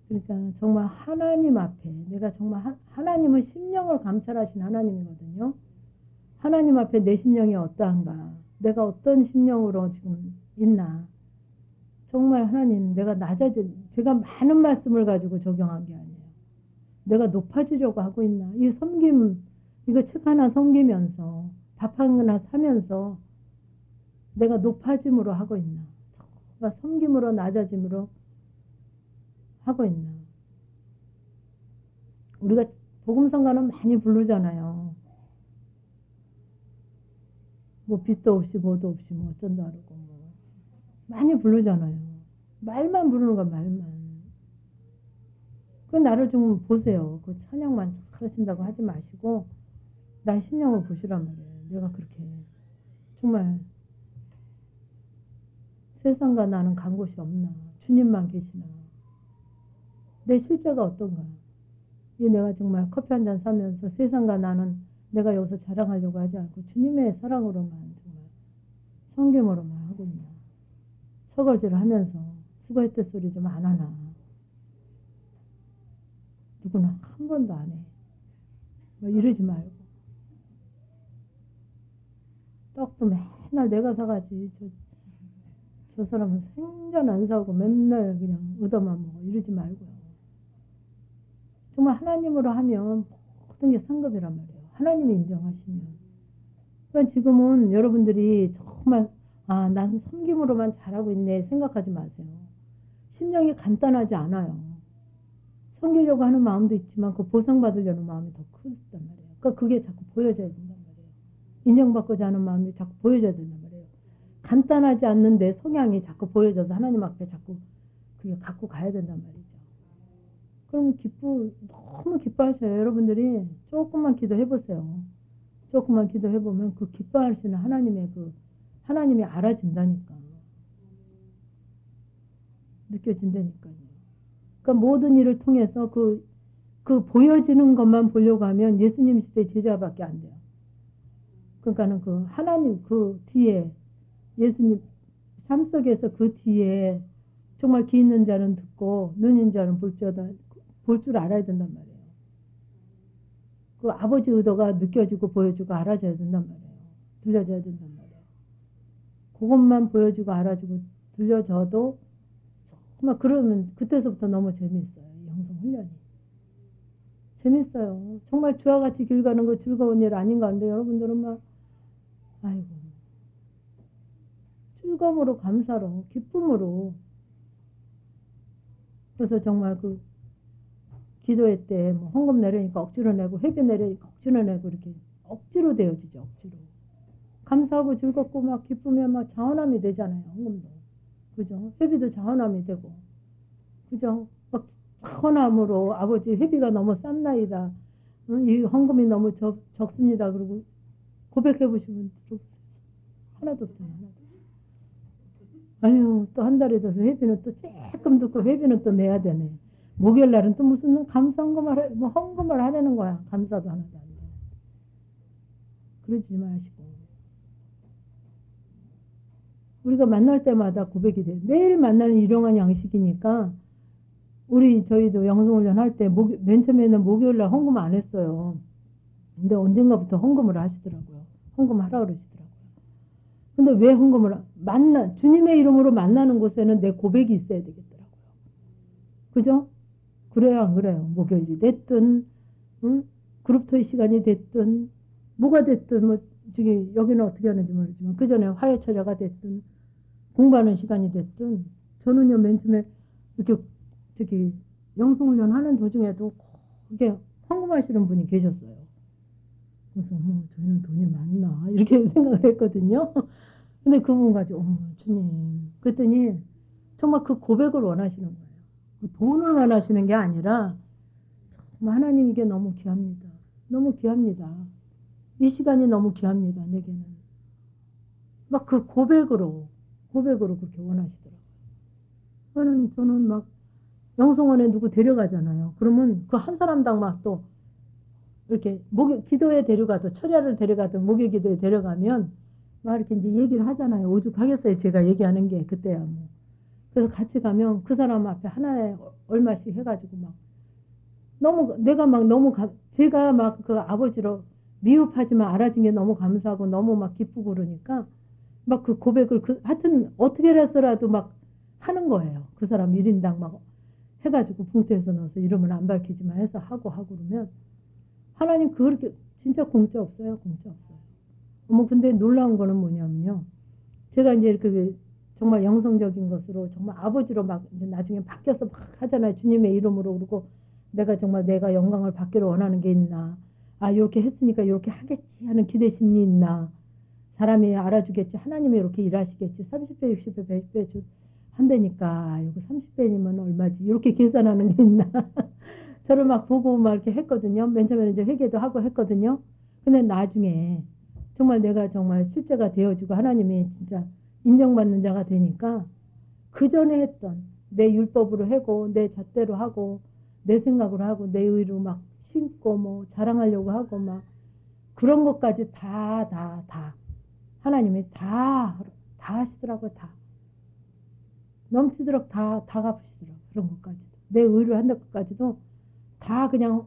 칭찬해. 그러니까 정말 하나님 앞에 내가 정말 하나님은 심령을 감찰하신 하나님이거든요. 하나님 앞에 내 심령이 어떠한가? 내가 어떤 심령으로 지금 있나? 정말 하나님 내가 제가 많은 말씀을 가지고 적용한 게 아니에요. 내가 높아지려고 하고 있나? 이 섬김, 이거 책 하나 섬기면서 밥 하나 사면서 내가 높아짐으로 하고 있나? 정말 섬김으로 낮아짐으로 하고 있나? 우리가 복음성가는 많이 부르잖아요. 뭐 빛도 없이 뭐도 없이 뭐 어쩐다 그러고 뭐 많이 부르잖아요. 말만 부르는 거 말만. 그 나를 좀 보세요. 그 찬양만 잘하신다고 하지 마시고 나 심령을 보시란 말이에요. 내가 그렇게 정말 세상과 나는 간 곳이 없나. 주님만 계시나. 내 실제가 어떤가. 이 내가 정말 커피 한 잔 사면서 세상과 나는 내가 여기서 자랑하려고 하지 않고 주님의 사랑으로만 정말 성김으로만 하고 있나. 설거지를 하면서 수고했대 소리 좀 안 하나. 누구는 한 번도 안 해. 뭐 이러지 말고. 떡도 맨날 내가 사가지. 저 사람은 생전 안 사고 맨날 그냥 얻어만 먹어. 이러지 말고요. 정말 하나님으로 하면 모든 게 상급이란 말이에요. 하나님이 인정하시면. 그러니까 지금은 여러분들이 정말 난 섬김으로만 잘하고 있네 생각하지 마세요. 심령이 간단하지 않아요. 섬기려고 하는 마음도 있지만 그 보상받으려는 마음이 더 크단 말이에요. 그러니까 그게 자꾸 보여져야 된단 말이에요. 인정받고자 하는 마음이 자꾸 보여져야 된단 말이에요. 간단하지 않는데 성향이 자꾸 보여져서 하나님 앞에 자꾸 그게 갖고 가야 된단 말이죠. 그럼 너무 기뻐하셔요. 여러분들이 조금만 기도해보세요. 조금만 기도해보면 그 기뻐하시는 하나님이 알아진다니까. 느껴진다니까요. 그러니까 모든 일을 통해서 그 보여지는 것만 보려고 하면 예수님 시대 제자밖에 안 돼요. 그러니까는 그 하나님 그 뒤에 예수님 삶 속에서 그 뒤에 정말 귀 있는 자는 듣고 눈 있는 자는 볼 줄 알아야 된단 말이에요. 그 아버지 의도가 느껴지고 보여지고 알아져야 된단 말이에요. 들려져야 된단 말이에요. 그것만 보여주고 알아주고 들려져도 정말 그러면 그때서부터 너무 재미있어요. 영성 훈련이. 재밌어요. 정말 주와 같이 길 가는 거 즐거운 일 아닌가 하는데 여러분들은 막 아이고 즐거움으로 감사로 기쁨으로 그래서 정말 그 기도회 때 뭐 헌금 내려니까 억지로 내고 회비 내려니까 억지로 내고 이렇게 억지로 되어지죠. 억지로. 감사하고 즐겁고 막 기쁘면 막 자원함이 되잖아요. 헌금도. 그죠? 회비도 자원함이 되고. 그죠? 막 자원함으로 아버지 회비가 너무 싼나이다. 이 헌금이 너무 적습니다. 그리고 고백해 보시면 하나도 없잖아요. 하나도. 아유, 또 한 달이 돼서 회비는 또 조금 듣고 회비는 또 내야 되네. 목요일 날은 또 무슨 뭐 헌금을 하려는 거야. 감사도 하나도 안 돼. 그러지 마시고. 우리가 만날 때마다 고백이 돼. 매일 만나는 일용한 양식이니까 저희도 영성훈련 할 때 맨 처음에는 목요일 날 헌금 안 했어요. 근데 언젠가부터 헌금을 하시더라고요. 헌금하라 그러시더라고요. 근데 왜 주님의 이름으로 만나는 곳에는 내 고백이 있어야 되겠더라고요. 그죠? 그래요, 안 그래요? 목요일이 됐든, 응? 그룹토의 시간이 됐든, 뭐가 됐든, 여기는 어떻게 하는지 모르지만, 그 전에 화요철야가 됐든, 공부하는 시간이 됐든, 저는요, 맨 처음에 이렇게, 영성훈련 하는 도중에도, 이게 헌금하시는 분이 계셨어요. 그래서, 저희는 돈이 많나? 이렇게 생각을 했거든요. 근데 그분 가지고, 주님. 그랬더니, 정말 그 고백을 원하시는 거예요. 돈을 원하시는 게 아니라 하나님 이게 너무 귀합니다. 너무 귀합니다. 이 시간이 너무 귀합니다. 내게는. 막 그 고백으로 그렇게 원하시더라고요. 저는 막 영성원에 누구 데려가잖아요. 그러면 그 한 사람당 막 또 이렇게 기도에 데려가도 철야를 데려가든 목요 기도에 데려가면 막 이렇게 이제 얘기를 하잖아요. 오죽하겠어요. 제가 얘기하는 게 그때야 뭐. 그래서 같이 가면 그 사람 앞에 하나에 얼마씩 해가지고 막 내가 막 제가 막 그 아버지로 미흡하지만 알아준 게 너무 감사하고 너무 막 기쁘고 그러니까 막 그 고백을 하여튼 어떻게 해서라도 막 하는 거예요. 그 사람 1인당 막 해가지고 봉투에서 넣어서 이름은 안 밝히지만 해서 하고 그러면 하나님 그렇게 진짜 공짜 없어요. 공짜 없어요. 근데 놀라운 거는 뭐냐면요. 제가 이제 이렇게 정말 영성적인 것으로 정말 아버지로 막 이제 나중에 바뀌어서 막 하잖아요. 주님의 이름으로. 그러고 내가 영광을 받기를 원하는 게 있나. 이렇게 했으니까 이렇게 하겠지 하는 기대심이 있나. 사람이 알아주겠지. 하나님이 이렇게 일하시겠지. 30배, 60배, 100배 한다니까. 이거 30배니면 얼마지. 이렇게 계산하는 게 있나. 저를 막 보고 막 이렇게 했거든요. 맨 처음에는 이제 회개도 하고 했거든요. 근데 나중에 정말 내가 정말 실제가 되어지고 하나님이 진짜 인정받는 자가 되니까 그 전에 했던 내 율법으로 하고 내 잣대로 하고 내 생각으로 하고 내 의로 막 심고 뭐 자랑하려고 하고 막 그런 것까지 다 하나님이 다 하시더라고요. 다 넘치도록 다 갚으시더라고요. 그런 것까지도 내 의로 한다 것까지도 다 그냥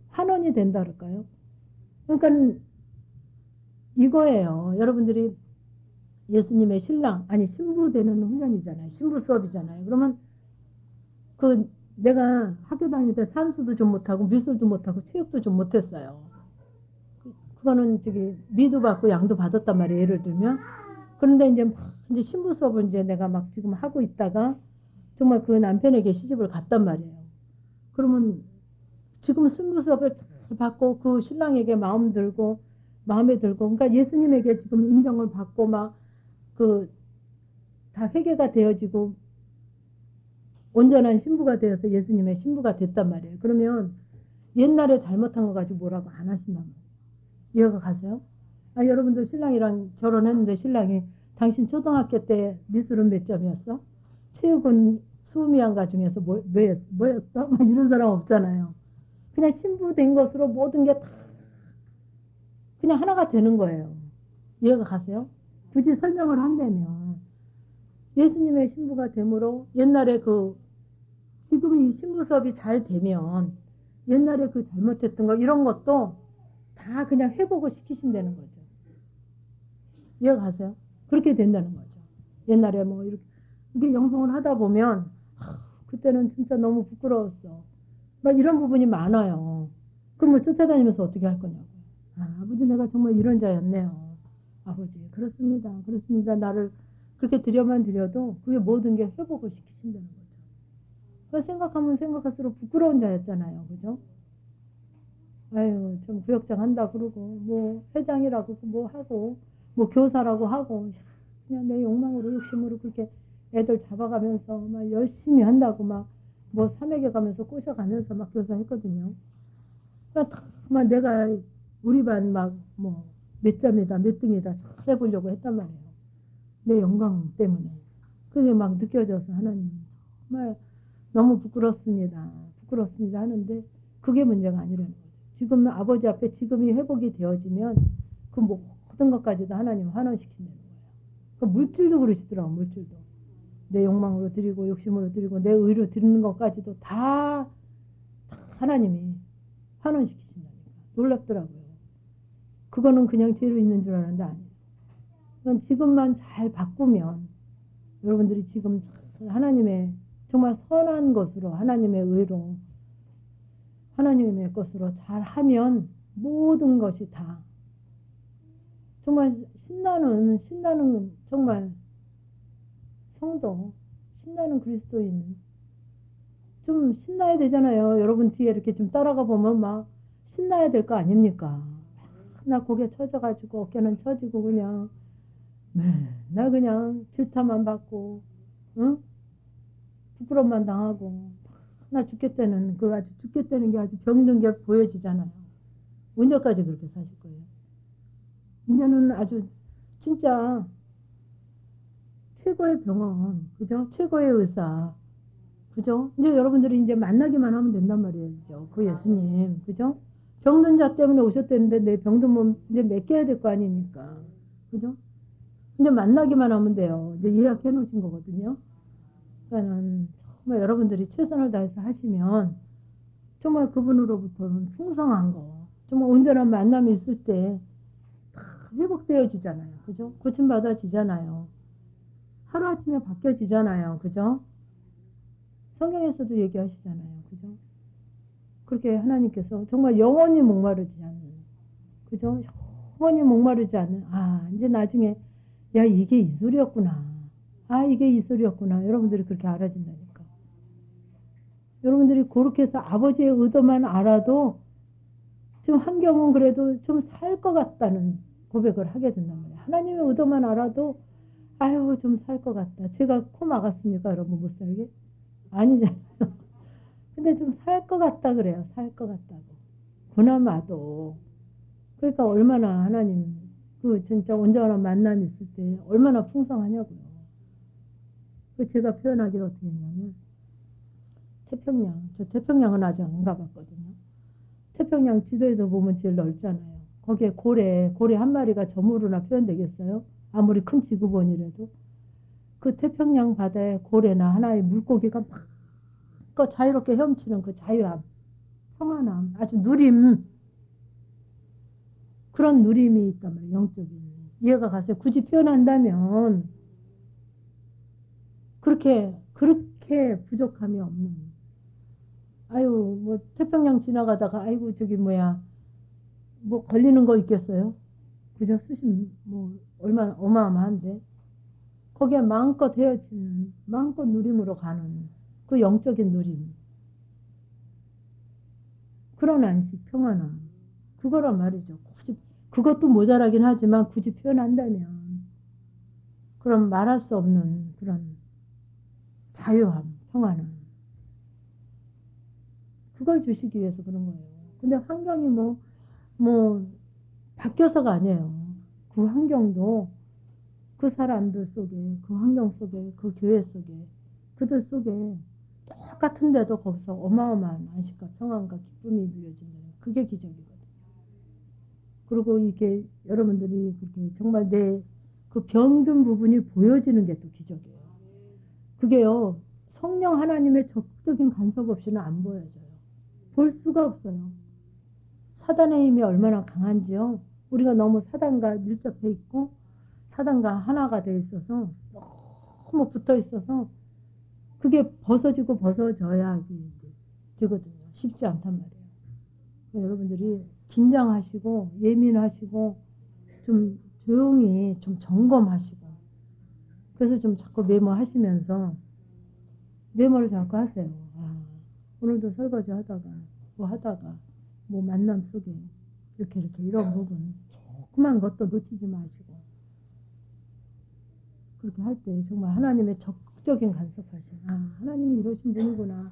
환원이 된다 그럴까요? 그러니까 이거예요. 여러분들이 예수님의 신부 되는 훈련이잖아요. 신부 수업이잖아요. 그러면 내가 학교 다닐 때 산수도 좀 못하고 미술도 못하고 체육도 좀 못했어요. 그거는 미도 받고 양도 받았단 말이에요. 예를 들면. 그런데 이제 신부 수업을 이제 내가 막 지금 하고 있다가 정말 그 남편에게 시집을 갔단 말이에요. 그러면 지금 신부 수업을 잘 받고 그 신랑에게 마음에 들고 그러니까 예수님에게 지금 인정을 받고 막 다 회개가 되어지고 온전한 신부가 되어서 예수님의 신부가 됐단 말이에요. 그러면 옛날에 잘못한 거 가지고 뭐라고 안 하신단 말이에요. 이해가 가세요? 여러분들 신랑이랑 결혼했는데 신랑이 당신 초등학교 때 미술은 몇 점이었어? 체육은 20명 중에서 뭐였어? 막 이런 사람 없잖아요. 그냥 신부 된 것으로 모든 게 다 그냥 하나가 되는 거예요. 이해가 가세요? 굳이 설명을 한다면 예수님의 신부가 되므로 옛날에 지금 이 신부 수업이 잘 되면 옛날에 그 잘못했던 거 이런 것도 다 그냥 회복을 시키신다는 거죠. 이해가 가세요? 그렇게 된다는 거죠. 옛날에 뭐 이렇게 영성을 하다 보면 그때는 진짜 너무 부끄러웠어. 막 이런 부분이 많아요. 그럼 뭐 쫓아다니면서 어떻게 할 거냐고. 아버지 내가 정말 이런 자였네요. 아버지 그렇습니다. 그렇습니다. 나를 그렇게 드려만 드려도 그게 모든 게 회복을 시키신다는 거죠. 그 생각하면 생각할수록 부끄러운 자였잖아요. 그죠? 아유 좀 구역장 한다 그러고 뭐 회장이라고 뭐 하고 뭐 교사라고 하고 그냥 내 욕망으로 욕심으로 그렇게 애들 잡아가면서 막 열심히 한다고 막 뭐 사맥에 가면서 꼬셔가면서 막 교사했거든요. 막 내가 우리 반 막 뭐 몇 점이다 몇 등이다 잘 해보려고 했단 말이에요. 내 영광 때문에. 그게 막 느껴져서 하나님 정말 너무 부끄럽습니다. 부끄럽습니다 하는데 그게 문제가 아니라는 거죠. 지금 아버지 앞에 지금이 회복이 되어지면 그 모든 것까지도 하나님 환원시킨다는 거예요. 그 물질도 그러시더라고 물질도. 내 욕망으로 드리고 욕심으로 드리고 내 의로 드리는 것까지도 다 하나님이 환원시키신다니까. 놀랍더라고요. 그거는 그냥 죄로 있는 줄 알았는데 아니에요. 그건 지금만 잘 바꾸면 여러분들이 지금 하나님의 정말 선한 것으로 하나님의 의로 하나님의 것으로 잘 하면 모든 것이 다 정말 신나는 정말 성도 신나는 그리스도인 좀 신나야 되잖아요. 여러분 뒤에 이렇게 좀 따라가 보면 막 신나야 될 거 아닙니까? 나 고개 처져가지고 어깨는 처지고 그냥 맨날 그냥 질타만 받고 응? 부끄럽만 당하고 나 죽겠다는 그 아주 죽겠다는 게 아주 병든 게 보여지잖아요. 언제까지 그렇게 사실 거예요? 이제는 아주 진짜 최고의 병원, 그죠? 최고의 의사, 그죠? 이제 여러분들이 이제 만나기만 하면 된단 말이에요. 그 예수님, 그죠? 병든 자 때문에 오셨다는데 내 병든 몸 이제 맡겨야 될 거 아닙니까? 그죠? 이제 만나기만 하면 돼요. 이제 예약해 놓으신 거거든요. 그러니까는 정말 여러분들이 최선을 다해서 하시면 정말 그분으로부터는 풍성한 거, 정말 온전한 만남이 있을 때 회복되어지잖아요. 그죠? 고침받아지잖아요. 하루아침에 바뀌어지잖아요. 그죠? 성경에서도 얘기하시잖아요. 그죠? 그렇게 하나님께서 정말 영원히 목마르지 않는, 그죠? 영원히 목마르지 않는, 이제 나중에, 야, 이게 이 소리였구나. 이게 이 소리였구나. 여러분들이 그렇게 알아진다니까. 여러분들이 그렇게 해서 아버지의 의도만 알아도 지금 환경은 그래도 좀 살 것 같다는 고백을 하게 된단 말이에요. 하나님의 의도만 알아도 아유 좀 살 것 같다. 제가 코 막았습니까? 여러분 못 살게? 아니잖아요. 근데 좀 살 것 같다 그래요. 살 것 같다고. 그나마도. 그러니까 얼마나 하나님 그 진짜 온전한 만남이 있을 때 얼마나 풍성하냐고요. 그 제가 표현하기로 어떻게 했냐면 태평양. 저 태평양은 아직 안 가봤거든요. 태평양 지도에서 보면 제일 넓잖아요. 거기에 고래 한 마리가 저물으나 표현되겠어요? 아무리 큰 지구본이라도. 그 태평양 바다에 고래나 하나의 물고기가 막 자유롭게 헤엄치는 그 자유함, 평안함, 아주 누림, 그런 누림이 있단 말이에요, 영적인. 이해가 가세요? 굳이 표현한다면, 그렇게 부족함이 없는. 아유, 뭐, 태평양 지나가다가, 아이고, 저기 뭐야, 뭐, 걸리는 거 있겠어요? 그저 수심, 뭐, 얼마나 어마어마한데. 거기에 마음껏 헤어지는, 마음껏 누림으로 가는 그 영적인 누림. 그런 안식, 평안함. 그거란 말이죠. 굳이, 그것도 모자라긴 하지만 굳이 표현한다면, 그럼 말할 수 없는 그런 자유함, 평안함. 그걸 주시기 위해서 그런 거예요. 근데 환경이 뭐, 바뀌어서가 아니에요. 그 환경도 그 사람들 속에, 그 환경 속에, 그 교회 속에, 그들 속에 똑같은데도 거기서 어마어마한 안식과 평안과 기쁨이 누려진다는 그게 기적이거든요. 그리고 이게 여러분들이 그렇게 정말 내 그 병든 부분이 보여지는 게 또 기적이에요. 그게요, 성령 하나님의 적극적인 간섭 없이는 안 보여져요. 볼 수가 없어요. 사단의 힘이 얼마나 강한지요. 우리가 너무 사단과 밀접해 있고 사단과 하나가 돼 있어서 너무 붙어 있어서 그게 벗어지고 벗어져야 되거든요. 쉽지 않단 말이에요. 여러분들이 긴장하시고 예민하시고 좀 조용히 좀 점검하시고 그래서 좀 자꾸 메모하시면서 메모를 자꾸 하세요. 아, 오늘도 설거지 하다가 뭐 만남 속에 이렇게 이런 부분 조그만 것도 놓치지 마시고 그렇게 할 때 정말 하나님의 적극적인 간섭하신 하나님이 이러신 분이구나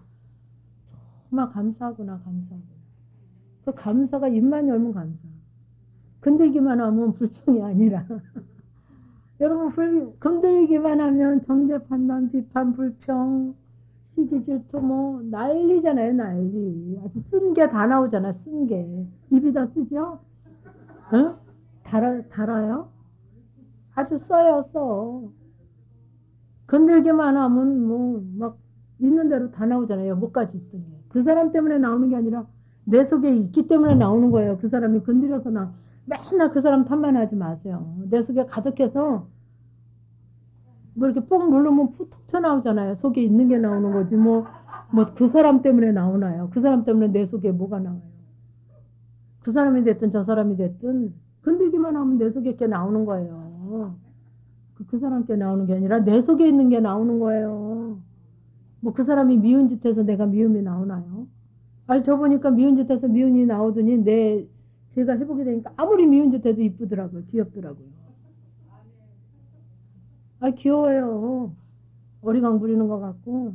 정말 감사하구나. 그 감사가 입만 열면 감사. 건들기만 하면 불평이 아니라 여러분 건들기만 하면 정죄 판단 비판 불평 시기 질투 뭐 난리잖아요. 난리. 아주 쓴 게 다 나오잖아. 쓴 게 입이 다 쓰죠. 응? 달아요? 아주 써요. 건들기만 하면 뭐 막 있는 대로 다 나오잖아요. 목까지 있더니 그 사람 때문에 나오는 게 아니라 내 속에 있기 때문에 나오는 거예요. 그 사람이 건드려서 맨날 그 사람 탓만 하지 마세요. 내 속에 가득해서 뭐 이렇게 뽕 누르면 푹 튀어나오잖아요. 속에 있는 게 나오는 거지 뭐 그 사람 때문에 나오나요? 그 사람 때문에 내 속에 뭐가 나와요? 그 사람이 됐든 저 사람이 됐든 건들기만 하면 내 속에 게 나오는 거예요. 그 사람께 나오는 게 아니라 내 속에 있는 게 나오는 거예요. 뭐 그 사람이 미운 짓 해서 내가 미움이 나오나요? 아니 저 보니까 미운 짓 해서 미움이 나오더니 제가 해보게 되니까 아무리 미운 짓 해도 이쁘더라고요. 귀엽더라고요. 아 귀여워요. 어리광 부리는 것 같고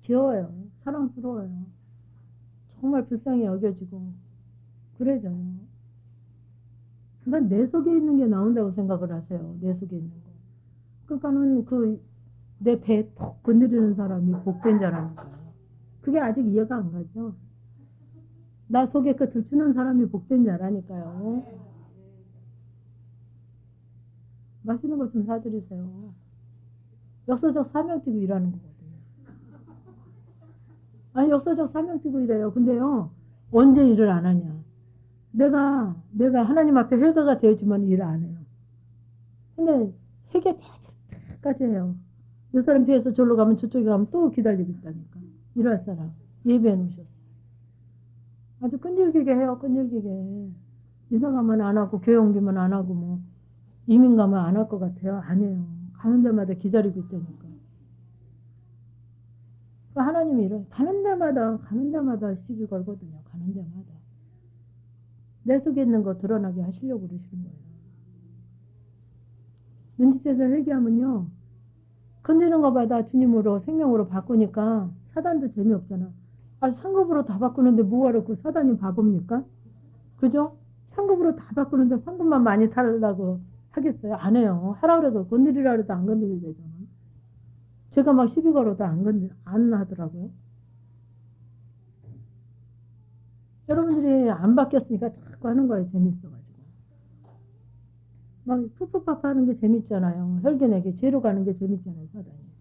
귀여워요. 사랑스러워요. 정말 불쌍히 여겨지고 그래져요. 그러니까 내 속에 있는 게 나온다고 생각을 하세요. 내 속에 있는 거. 그러니까는 내 배에 톡 건드리는 사람이 복된 자라니까요. 그게 아직 이해가 안 가죠. 나 속에 그 들추는 사람이 복된 자라니까요. 맛있는 거 좀 사드리세요. 역사적 사명 띠고 일하는 거거든요. 아니 역사적 사명 띠고 일해요. 근데요 언제 일을 안 하냐. 내가 하나님 앞에 회개가 되어지면 일을 안 해요. 근데 회개 까지 해요. 이 사람 피해서 저로 가면 저쪽에 가면 또 기다리고 있다니까. 일할 사람 예배해 놓으셨어요. 아주 끈질기게 해요. 끈질기게. 이사 가면 안 하고 교회 옮기면 안 하고 뭐 이민 가면 안 할 것 같아요. 아니에요. 가는 데마다 기다리고 있다니까. 그 하나님이 가는 데마다 시비 걸거든요. 가는 데마다. 내 속에 있는 거 드러나게 하시려고 그러시는 거예요. 눈치채서 회개하면요. 건드는 거마다 주님으로 생명으로 바꾸니까 사단도 재미없잖아. 아, 상급으로 다 바꾸는데 뭐하러 그 사단이 바보입니까? 그죠? 상급으로 다 바꾸는데 상급만 많이 살라고 하겠어요? 안 해요. 하라 그래도 건드리라 그래도 안 건드리래요. 제가 막 시비 걸어도 안 하더라고요. 여러분들이 안 바뀌었으니까 자꾸 하는 거예요. 재밌어가지고. 막 푸푸파파 하는 게 재밌잖아요. 혈기내게 죄로 가는 게 재밌잖아요. 사단이.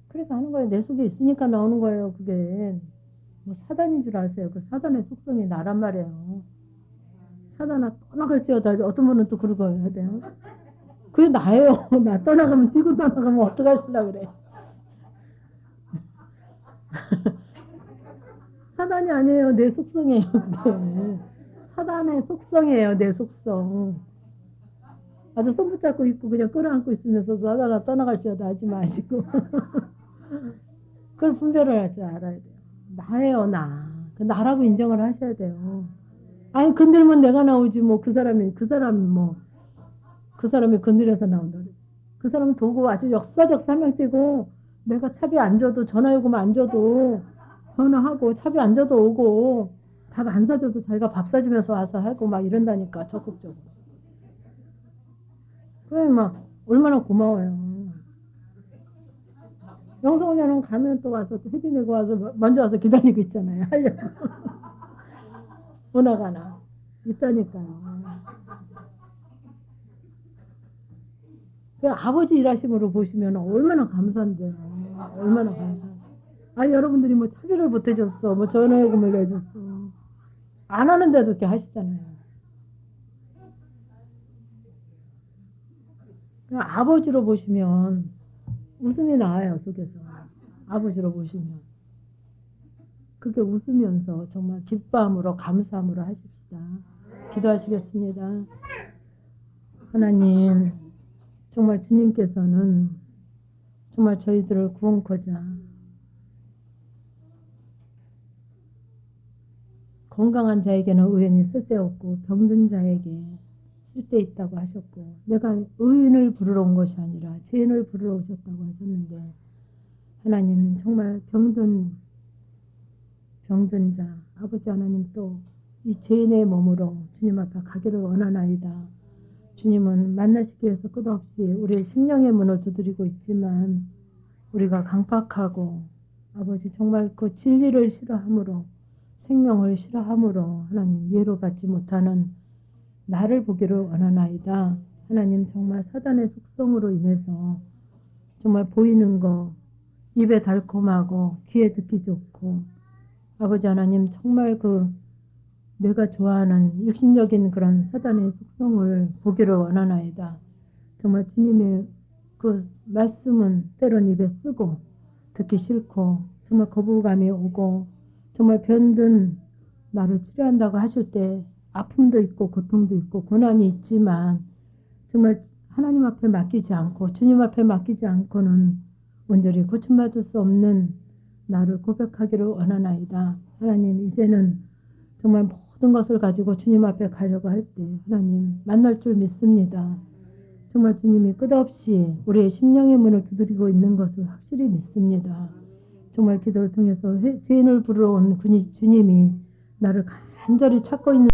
그래서 하는 거예요. 내 속에 있으니까 나오는 거예요. 그게. 뭐 사단인 줄 아세요? 그 사단의 속성이 나란 말이에요. 사단아 떠나갈지어다. 어떤 분은 또 그러고 해야 돼요. 그게 나예요. 나 떠나가면 지구 떠나가면 어떡하시려고 그래. 사단이 아니에요. 내 속성이에요. 그게. 사단의 속성이에요. 내 속성. 아주 손 붙잡고 있고 그냥 끌어안고 있으면서 사단아 떠나갈지어다 하지 마시고. 그걸 분별을 할 줄 알아야 돼요. 나예요. 나. 그 나라고 인정을 하셔야 돼요. 아니 건들면 내가 나오지 뭐 그 사람이 건드려서 나온다. 그 사람은 도구 아주 역사적 사명띠고 내가 차비 안 줘도 전화요금 안 줘도 전화하고 차비 안 줘도 오고 밥 안 사줘도 자기가 밥 사주면서 와서 하고 막 이런다니까 적극적으로. 그래 막 얼마나 고마워요. 영성원녀는 가면 또 와서 또 회비 내고 와서 먼저 와서 기다리고 있잖아요. 하려고. 오나가나 있다니까요. 그 아버지 일하심으로 보시면 얼마나 감사한데, 얼마나 감사. 아, 여러분들이 뭐 차비를 보태줬어, 뭐 전화요금을 내줬어. 안 하는데도 이렇게 하시잖아요. 그 아버지로 보시면 웃음이 나와요, 속에서. 아버지로 보시면. 그게 웃으면서 정말 기뻐함으로, 감사함으로 하십시다. 기도하시겠습니다. 하나님, 정말 주님께서는 정말 저희들을 구원코자 건강한 자에게는 의인이 쓸데없고 병든 자에게 쓸데있다고 하셨고, 내가 의인을 부르러 온 것이 아니라 죄인을 부르러 오셨다고 하셨는데, 하나님 정말 병든 자 아버지 하나님, 또 이 죄인의 몸으로 주님 앞에 가기를 원하나이다. 주님은 만나시기 위해서 끝없이 우리의 심령의 문을 두드리고 있지만, 우리가 강팍하고 아버지 정말 그 진리를 싫어함으로, 생명을 싫어함으로 하나님 예로 받지 못하는 나를 보기를 원하나이다. 하나님 정말 사단의 속성으로 인해서 정말 보이는 거 입에 달콤하고 귀에 듣기 좋고, 아버지 하나님 정말 그 내가 좋아하는 육신적인 그런 사단의 속성을 보기를 원하나이다. 정말 주님의 그 말씀은 때론 입에 쓰고 듣기 싫고 정말 거부감이 오고, 정말 병든 나를 치료한다고 하실 때 아픔도 있고 고통도 있고 고난이 있지만, 정말 하나님 앞에 맡기지 않고 주님 앞에 맡기지 않고는 온전히 고침받을 수 없는 나를 고백하기를 원하나이다. 하나님, 이제는 정말 모든 것을 가지고 주님 앞에 가려고 할 때 하나님 만날 줄 믿습니다. 정말 주님이 끝없이 우리의 심령의 문을 두드리고 있는 것을 확실히 믿습니다. 정말 기도를 통해서 죄인을 부르러 온 주님이 나를 간절히 찾고 있는